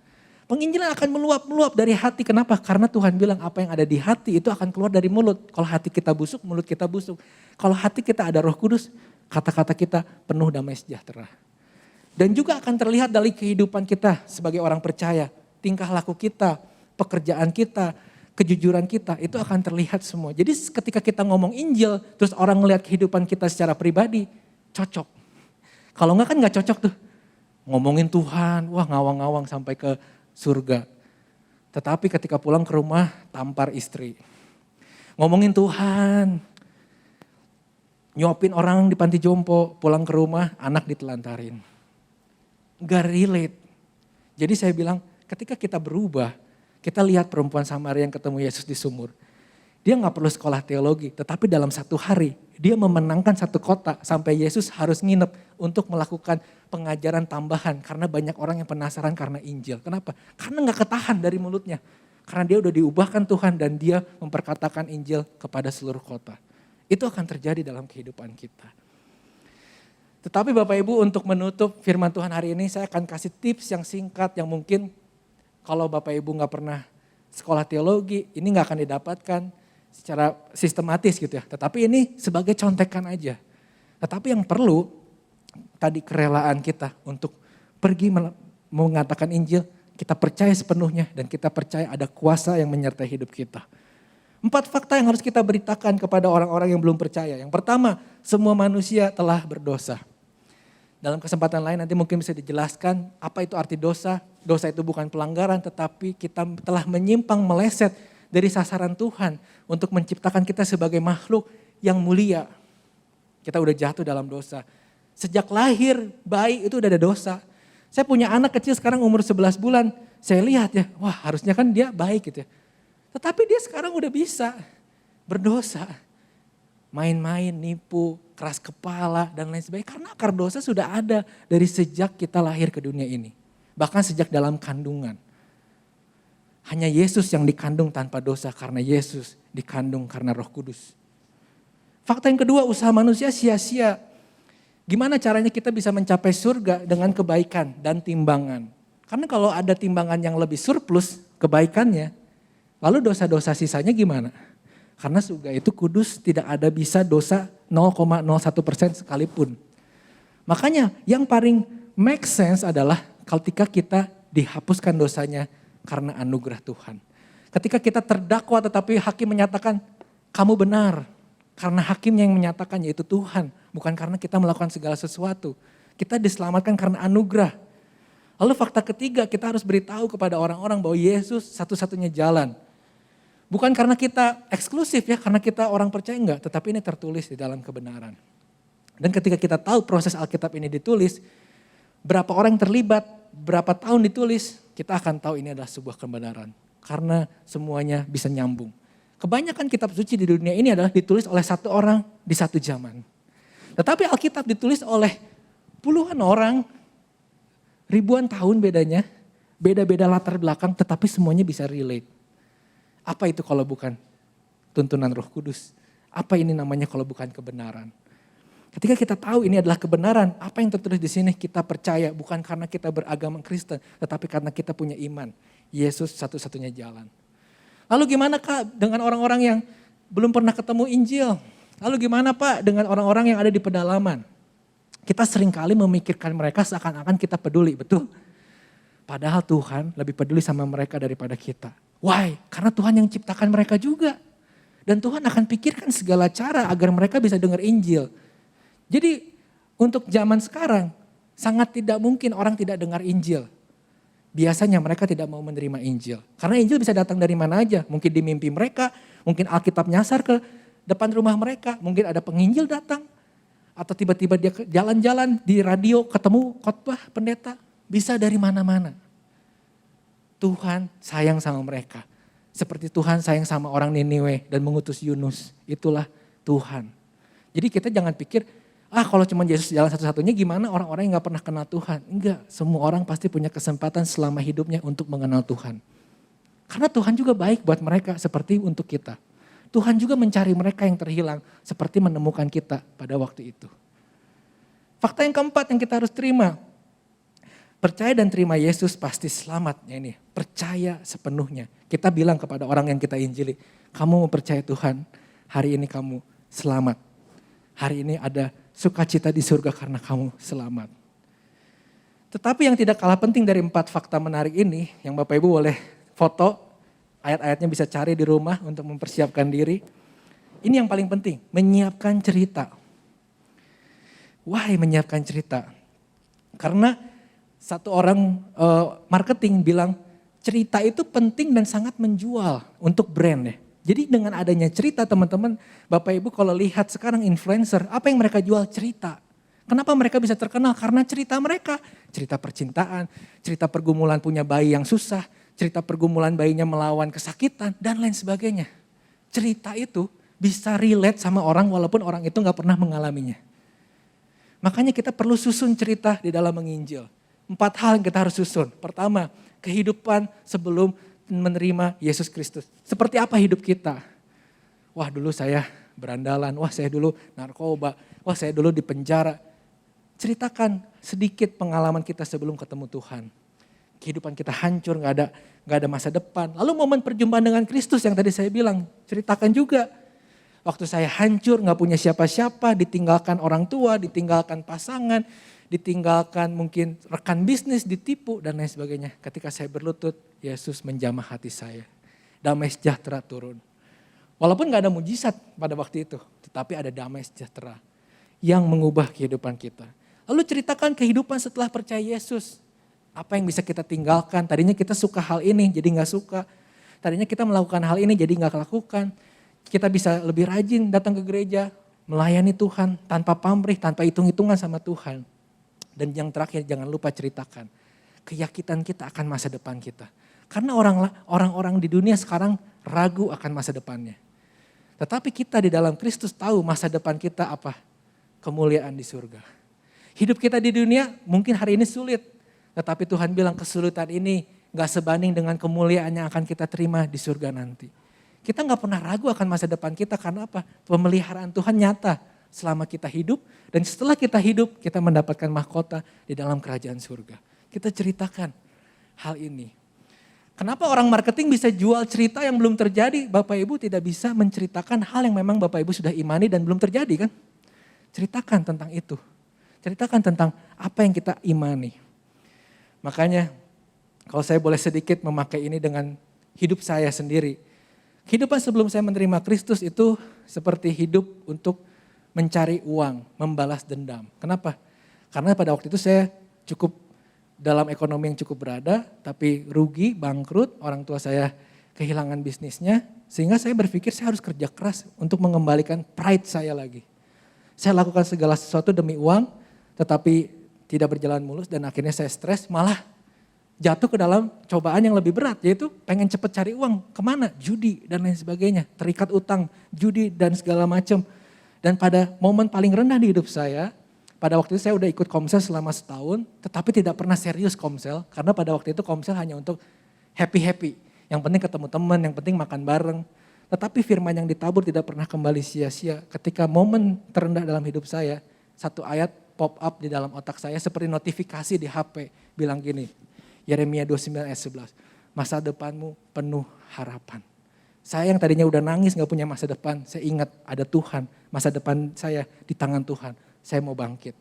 [SPEAKER 3] Penginjilan akan meluap-meluap dari hati. Kenapa? Karena Tuhan bilang apa yang ada di hati itu akan keluar dari mulut. Kalau hati kita busuk, mulut kita busuk. Kalau hati kita ada Roh Kudus, kata-kata kita penuh damai sejahtera. Dan juga akan terlihat dari kehidupan kita sebagai orang percaya. Tingkah laku kita, pekerjaan kita, kejujuran kita, itu akan terlihat semua. Jadi ketika kita ngomong Injil, terus orang ngelihat kehidupan kita secara pribadi, cocok. Kalau enggak kan enggak cocok tuh. Ngomongin Tuhan, wah ngawang-ngawang sampai ke surga. Tetapi ketika pulang ke rumah, tampar istri. Ngomongin Tuhan, nyuapin orang di panti jompo, pulang ke rumah, anak ditelantarin. Gak relate. Jadi saya bilang, ketika kita berubah, kita lihat perempuan Samaria yang ketemu Yesus di sumur. Dia gak perlu sekolah teologi, tetapi dalam satu hari dia memenangkan satu kota sampai Yesus harus nginep untuk melakukan pengajaran tambahan. Karena banyak orang yang penasaran karena Injil. Kenapa? Karena gak ketahan dari mulutnya. Karena dia udah diubahkan Tuhan dan dia memperkatakan Injil kepada seluruh kota. Itu akan terjadi dalam kehidupan kita. Tetapi Bapak Ibu untuk menutup firman Tuhan hari ini saya akan kasih tips yang singkat yang mungkin kalau Bapak Ibu gak pernah sekolah teologi ini gak akan didapatkan secara sistematis gitu ya. Tetapi ini sebagai contekan aja. Tetapi yang perlu tadi kerelaan kita untuk pergi mengatakan Injil, kita percaya sepenuhnya dan kita percaya ada kuasa yang menyertai hidup kita. 4 fakta yang harus kita beritakan kepada orang-orang yang belum percaya. Yang pertama, semua manusia telah berdosa. Dalam kesempatan lain nanti mungkin bisa dijelaskan apa itu arti dosa. Dosa itu bukan pelanggaran tetapi kita telah menyimpang meleset dari sasaran Tuhan untuk menciptakan kita sebagai makhluk yang mulia. Kita udah jatuh dalam dosa. Sejak lahir bayi itu udah ada dosa. Saya punya anak kecil sekarang umur 11 bulan. Saya lihat ya, wah harusnya kan dia baik gitu ya. Tetapi dia sekarang udah bisa berdosa. Main-main, nipu, keras kepala dan lain sebagainya. Karena akar dosa sudah ada dari sejak kita lahir ke dunia ini. Bahkan sejak dalam kandungan. Hanya Yesus yang dikandung tanpa dosa karena Yesus dikandung karena Roh Kudus. Fakta yang kedua, usaha manusia sia-sia. Gimana caranya kita bisa mencapai surga dengan kebaikan dan timbangan? Karena kalau ada timbangan yang lebih surplus kebaikannya, lalu dosa-dosa sisanya gimana? Karena surga itu kudus, tidak ada bisa dosa 0,01% sekalipun. Makanya yang paling make sense adalah ketika kita dihapuskan dosanya karena anugerah Tuhan. Ketika kita terdakwa tetapi hakim menyatakan kamu benar. Karena hakimnya yang menyatakan yaitu Tuhan. Bukan karena kita melakukan segala sesuatu. Kita diselamatkan karena anugerah. Lalu fakta ketiga kita harus beritahu kepada orang-orang bahwa Yesus satu-satunya jalan. Bukan karena kita eksklusif ya, karena kita orang percaya enggak. Tetapi ini tertulis di dalam kebenaran. Dan ketika kita tahu proses Alkitab ini ditulis, berapa orang yang terlibat, berapa tahun ditulis, kita akan tahu ini adalah sebuah kebenaran. Karena semuanya bisa nyambung. Kebanyakan kitab suci di dunia ini adalah ditulis oleh satu orang di satu zaman. Tetapi Alkitab ditulis oleh puluhan orang, ribuan tahun bedanya, beda-beda latar belakang tetapi semuanya bisa relate. Apa itu kalau bukan tuntunan Roh Kudus? Apa ini namanya kalau bukan kebenaran? Ketika kita tahu ini adalah kebenaran, apa yang tertulis di sini kita percaya bukan karena kita beragama Kristen, tetapi karena kita punya iman. Yesus satu-satunya jalan. Lalu gimana Kak dengan orang-orang yang belum pernah ketemu Injil? Lalu gimana Pak dengan orang-orang yang ada di pedalaman? Kita seringkali memikirkan mereka seakan-akan kita peduli, betul? Padahal Tuhan lebih peduli sama mereka daripada kita. Why? Karena Tuhan yang ciptakan mereka juga. Dan Tuhan akan pikirkan segala cara agar mereka bisa dengar Injil. Jadi untuk zaman sekarang sangat tidak mungkin orang tidak dengar Injil. Biasanya mereka tidak mau menerima Injil. Karena Injil bisa datang dari mana aja. Mungkin di mimpi mereka, mungkin Alkitab nyasar ke depan rumah mereka. Mungkin ada penginjil datang. Atau tiba-tiba dia jalan-jalan di radio ketemu khotbah pendeta. Bisa dari mana-mana. Tuhan sayang sama mereka. Seperti Tuhan sayang sama orang Niniwe dan mengutus Yunus. Itulah Tuhan. Jadi kita jangan pikir, kalau cuma Yesus jalan satu-satunya gimana orang-orang yang gak pernah kenal Tuhan. Enggak, semua orang pasti punya kesempatan selama hidupnya untuk mengenal Tuhan. Karena Tuhan juga baik buat mereka seperti untuk kita. Tuhan juga mencari mereka yang terhilang seperti menemukan kita pada waktu itu. Fakta yang keempat yang kita harus terima. Percaya dan terima Yesus pasti selamatnya ini. Percaya sepenuhnya. Kita bilang kepada orang yang kita injili, kamu mau percaya Tuhan, hari ini kamu selamat. Hari ini ada sukacita di surga karena kamu selamat. Tetapi yang tidak kalah penting dari 4 fakta menarik ini, yang Bapak Ibu boleh foto, ayat-ayatnya bisa cari di rumah untuk mempersiapkan diri. Ini yang paling penting, menyiapkan cerita. Why menyiapkan cerita? Karena satu orang marketing bilang cerita itu penting dan sangat menjual untuk brand ya. Jadi dengan adanya cerita teman-teman, Bapak Ibu kalau lihat sekarang influencer, apa yang mereka jual? Cerita. Kenapa mereka bisa terkenal? Karena cerita mereka. Cerita percintaan, cerita pergumulan punya bayi yang susah, cerita pergumulan bayinya melawan kesakitan, dan lain sebagainya. Cerita itu bisa relate sama orang walaupun orang itu gak pernah mengalaminya. Makanya kita perlu susun cerita di dalam menginjil. 4 hal yang kita harus susun. Pertama, kehidupan sebelum menerima Yesus Kristus. Seperti apa hidup kita? Wah dulu saya berandalan, wah saya dulu narkoba, wah saya dulu di penjara. Ceritakan sedikit pengalaman kita sebelum ketemu Tuhan. Kehidupan kita hancur, gak ada masa depan. Lalu momen perjumpaan dengan Kristus yang tadi saya bilang, ceritakan juga. Waktu saya hancur, gak punya siapa-siapa, ditinggalkan orang tua, ditinggalkan pasangan, ditinggalkan mungkin rekan bisnis, ditipu dan lain sebagainya. Ketika saya berlutut, Yesus menjamah hati saya. Damai sejahtera turun. Walaupun gak ada mujizat pada waktu itu, tetapi ada damai sejahtera yang mengubah kehidupan kita. Lalu ceritakan kehidupan setelah percaya Yesus. Apa yang bisa kita tinggalkan, tadinya kita suka hal ini jadi gak suka. Tadinya kita melakukan hal ini jadi gak lakukan. Kita bisa lebih rajin datang ke gereja, melayani Tuhan tanpa pamrih, tanpa hitung-hitungan sama Tuhan. Dan yang terakhir jangan lupa ceritakan keyakinan kita akan masa depan kita. Karena orang-orang di dunia sekarang ragu akan masa depannya. Tetapi kita di dalam Kristus tahu masa depan kita apa? Kemuliaan di surga. Hidup kita di dunia mungkin hari ini sulit. Tetapi Tuhan bilang kesulitan ini gak sebanding dengan kemuliaan yang akan kita terima di surga nanti. Kita gak pernah ragu akan masa depan kita karena apa? Pemeliharaan Tuhan nyata selama kita hidup. Dan setelah kita hidup kita mendapatkan mahkota di dalam kerajaan surga. Kita ceritakan hal ini. Kenapa orang marketing bisa jual cerita yang belum terjadi? Bapak Ibu tidak bisa menceritakan hal yang memang Bapak Ibu sudah imani dan belum terjadi kan? Ceritakan tentang itu. Ceritakan tentang apa yang kita imani. Makanya kalau saya boleh sedikit memakai ini dengan hidup saya sendiri. Kehidupan sebelum saya menerima Kristus itu seperti hidup untuk mencari uang, membalas dendam. Kenapa? Karena pada waktu itu saya cukup dalam ekonomi yang cukup berada, tapi rugi, bangkrut, orang tua saya kehilangan bisnisnya. Sehingga saya berpikir saya harus kerja keras untuk mengembalikan pride saya lagi. Saya lakukan segala sesuatu demi uang, tetapi tidak berjalan mulus dan akhirnya saya stres, malah jatuh ke dalam cobaan yang lebih berat, yaitu pengen cepet cari uang. Kemana? Judi dan lain sebagainya, terikat utang, judi dan segala macam. Dan pada momen paling rendah di hidup saya, pada waktu itu saya udah ikut Komsel selama setahun, tetapi tidak pernah serius Komsel, karena pada waktu itu Komsel hanya untuk happy-happy. Yang penting ketemu teman, yang penting makan bareng. Tetapi firman yang ditabur tidak pernah kembali sia-sia. Ketika momen terendah dalam hidup saya, satu ayat pop up di dalam otak saya seperti notifikasi di HP. Bilang gini, Yeremia 29 ayat 11, masa depanmu penuh harapan. Saya yang tadinya udah nangis gak punya masa depan, saya ingat ada Tuhan. Masa depan saya di tangan Tuhan, saya mau bangkit.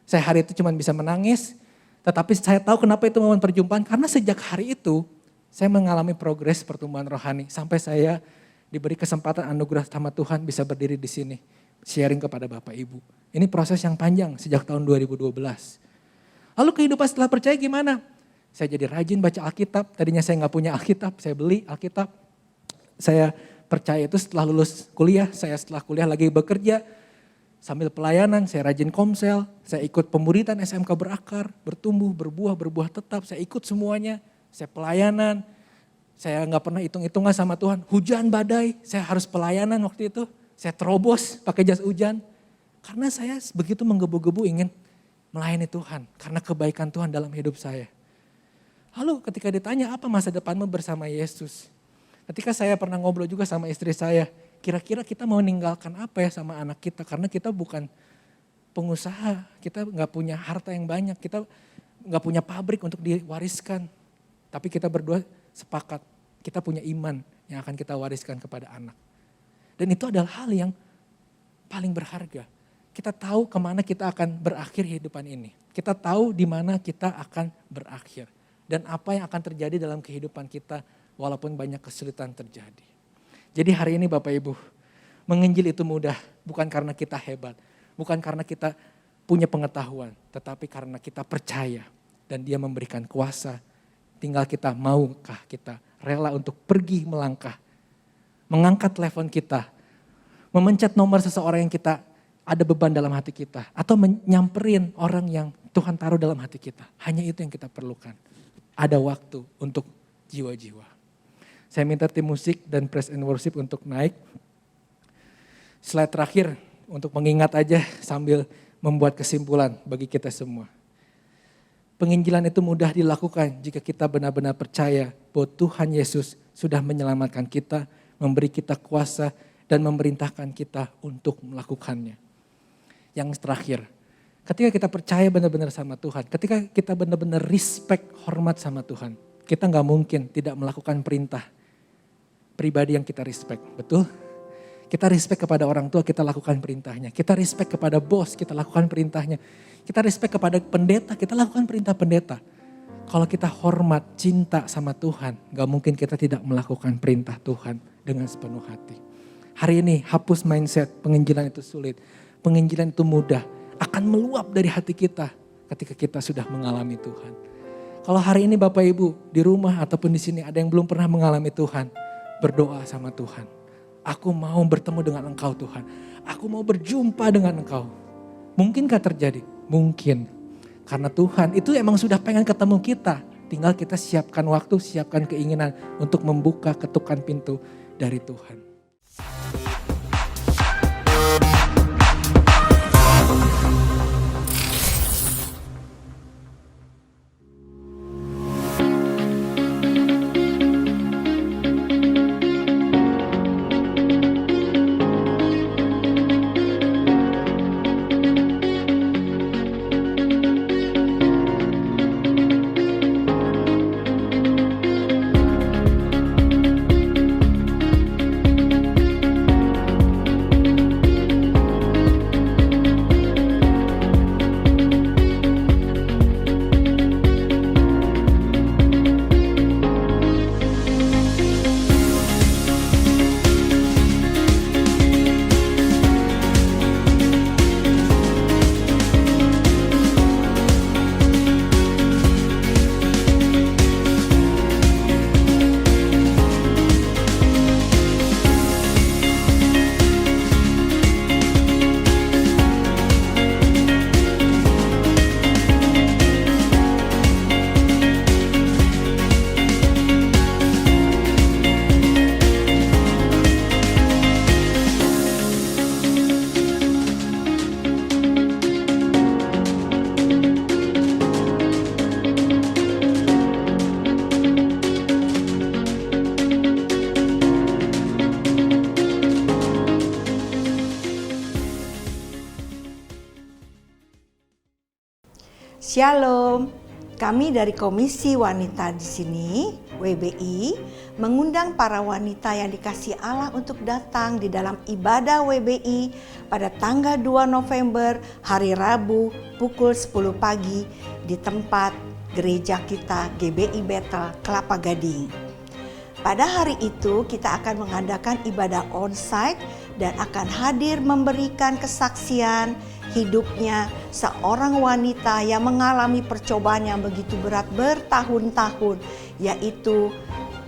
[SPEAKER 3] Saya hari itu cuma bisa menangis, tetapi saya tahu kenapa itu momen perjumpaan. Karena sejak hari itu, saya mengalami progres pertumbuhan rohani. Sampai saya diberi kesempatan anugerah sama Tuhan bisa berdiri di sini. Sharing kepada Bapak Ibu. Ini proses yang panjang sejak tahun 2012. Lalu kehidupan setelah percaya gimana? Saya jadi rajin baca Alkitab. Tadinya saya gak punya Alkitab, saya beli Alkitab. Saya percaya itu setelah lulus kuliah, saya setelah kuliah lagi bekerja. Sambil pelayanan, saya rajin Komsel, saya ikut pemuritan SMK berakar, bertumbuh, berbuah tetap. Saya ikut semuanya, saya pelayanan. Saya gak pernah hitung-hitungan sama Tuhan. Hujan badai, saya harus pelayanan waktu itu. Saya terobos pakai jas hujan. Karena saya begitu menggebu-gebu ingin melayani Tuhan. Karena kebaikan Tuhan dalam hidup saya. Lalu ketika ditanya apa masa depanmu bersama Yesus? Ketika saya pernah ngobrol juga sama istri saya, kira-kira kita mau meninggalkan apa ya sama anak kita? Karena kita bukan pengusaha, kita nggak punya harta yang banyak, kita nggak punya pabrik untuk diwariskan. Tapi kita berdua sepakat, kita punya iman yang akan kita wariskan kepada anak. Dan itu adalah hal yang paling berharga. Kita tahu kemana kita akan berakhir kehidupan ini. Kita tahu di mana kita akan berakhir. Dan apa yang akan terjadi dalam kehidupan kita walaupun banyak kesulitan terjadi. Jadi hari ini Bapak Ibu, menginjil itu mudah bukan karena kita hebat. Bukan karena kita punya pengetahuan. Tetapi karena kita percaya dan Dia memberikan kuasa. Tinggal kita maukah kita rela untuk pergi melangkah. Mengangkat telepon kita. Memencet nomor seseorang yang kita ada beban dalam hati kita. Atau menyamperin orang yang Tuhan taruh dalam hati kita. Hanya itu yang kita perlukan. Ada waktu untuk jiwa-jiwa. Saya minta tim musik dan praise and worship untuk naik. Slide terakhir untuk mengingat aja sambil membuat kesimpulan bagi kita semua. Penginjilan itu mudah dilakukan jika kita benar-benar percaya bahwa Tuhan Yesus sudah menyelamatkan kita, memberi kita kuasa dan memerintahkan kita untuk melakukannya. Yang terakhir, ketika kita percaya benar-benar sama Tuhan, ketika kita benar-benar respect, hormat sama Tuhan, kita gak mungkin tidak melakukan perintah pribadi yang kita respect, betul? Kita respect kepada orang tua, kita lakukan perintahnya. Kita respect kepada bos, kita lakukan perintahnya. Kita respect kepada pendeta, kita lakukan perintah pendeta. Kalau kita hormat, cinta sama Tuhan, gak mungkin kita tidak melakukan perintah Tuhan dengan sepenuh hati. Hari ini hapus mindset, penginjilan itu sulit. Penginjilan itu mudah, akan meluap dari hati kita ketika kita sudah mengalami Tuhan. Kalau hari ini Bapak Ibu di rumah ataupun di sini ada yang belum pernah mengalami Tuhan, berdoa sama Tuhan. Aku mau bertemu dengan Engkau Tuhan. Aku mau berjumpa dengan Engkau. Mungkinkah terjadi? Mungkin. Karena Tuhan itu emang sudah pengen ketemu kita. Tinggal kita siapkan waktu, siapkan keinginan untuk membuka ketukan pintu dari Tuhan.
[SPEAKER 4] Shalom, kami dari Komisi Wanita di sini, WBI, mengundang para wanita yang dikasihi Allah untuk datang di dalam ibadah WBI pada tanggal 2 November, hari Rabu, pukul 10 pagi di tempat gereja kita GBI Bethel, Kelapa Gading. Pada hari itu kita akan mengadakan ibadah onsite dan akan hadir memberikan kesaksian hidupnya seorang wanita yang mengalami percobaan yang begitu berat bertahun-tahun, yaitu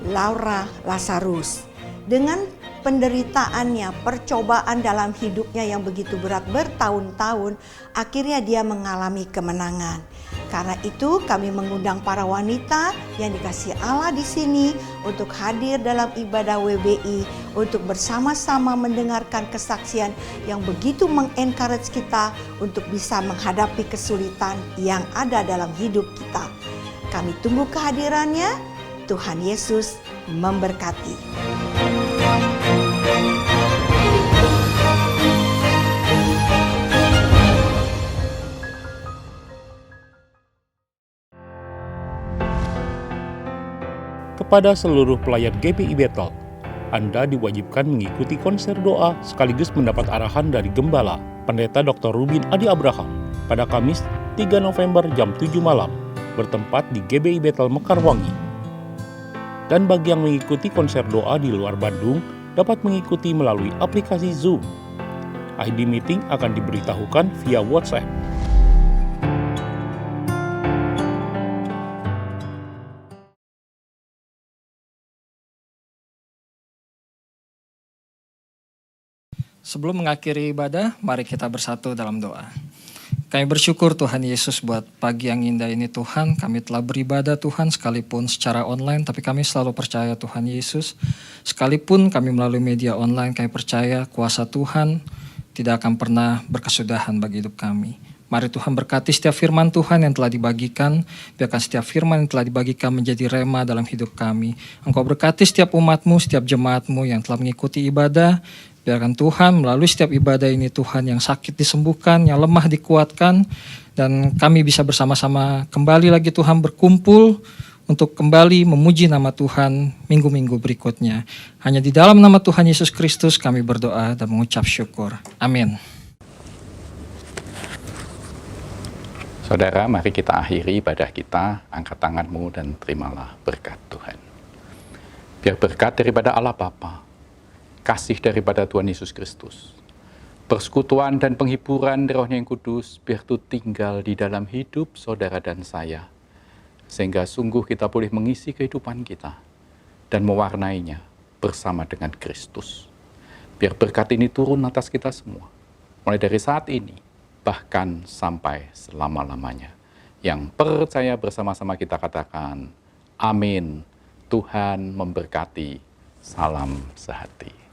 [SPEAKER 4] Laura Lazarus. Dengan penderitaannya, percobaan dalam hidupnya yang begitu berat bertahun-tahun, akhirnya dia mengalami kemenangan. Karena itu kami mengundang para wanita yang dikasihi Allah di sini untuk hadir dalam ibadah WBI untuk bersama-sama mendengarkan kesaksian yang begitu mengencourage kita untuk bisa menghadapi kesulitan yang ada dalam hidup kita. Kami tunggu kehadirannya. Tuhan Yesus memberkati.
[SPEAKER 5] Kepada seluruh pelayan GBI Bethel, Anda diwajibkan mengikuti konser doa sekaligus mendapat arahan dari Gembala, Pendeta Dr. Rubin Adi Abraham, pada Kamis 3 November jam 7 malam, bertempat di GBI Bethel Mekarwangi. Dan bagi yang mengikuti konser doa di luar Bandung, dapat mengikuti melalui aplikasi Zoom. ID meeting akan diberitahukan via WhatsApp.
[SPEAKER 6] Sebelum mengakhiri ibadah, mari kita bersatu dalam doa. Kami bersyukur Tuhan Yesus buat pagi yang indah ini Tuhan. Kami telah beribadah Tuhan sekalipun secara online, tapi kami selalu percaya Tuhan Yesus. Sekalipun kami melalui media online, kami percaya kuasa Tuhan tidak akan pernah berkesudahan bagi hidup kami. Mari Tuhan berkati setiap firman Tuhan yang telah dibagikan. Biarkan setiap firman yang telah dibagikan menjadi rema dalam hidup kami. Engkau berkati setiap umat-Mu, setiap jemaat-Mu yang telah mengikuti ibadah. Biarkan Tuhan melalui setiap ibadah ini Tuhan yang sakit disembuhkan, yang lemah dikuatkan. Dan kami bisa bersama-sama kembali lagi Tuhan berkumpul untuk kembali memuji nama Tuhan minggu-minggu berikutnya. Hanya di dalam nama Tuhan Yesus Kristus kami berdoa dan mengucap syukur. Amin.
[SPEAKER 7] Saudara, mari kita akhiri ibadah kita, angkat tanganmu dan terimalah berkat Tuhan. Biar berkat daripada Allah Bapa, kasih daripada Tuhan Yesus Kristus, persekutuan dan penghiburan Roh yang Kudus, biar itu tinggal di dalam hidup saudara dan saya, sehingga sungguh kita boleh mengisi kehidupan kita dan mewarnainya bersama dengan Kristus. Biar berkat ini turun atas kita semua, mulai dari saat ini, bahkan sampai selama-lamanya. Yang percaya bersama-sama kita katakan, amin. Tuhan memberkati. Salam sehati.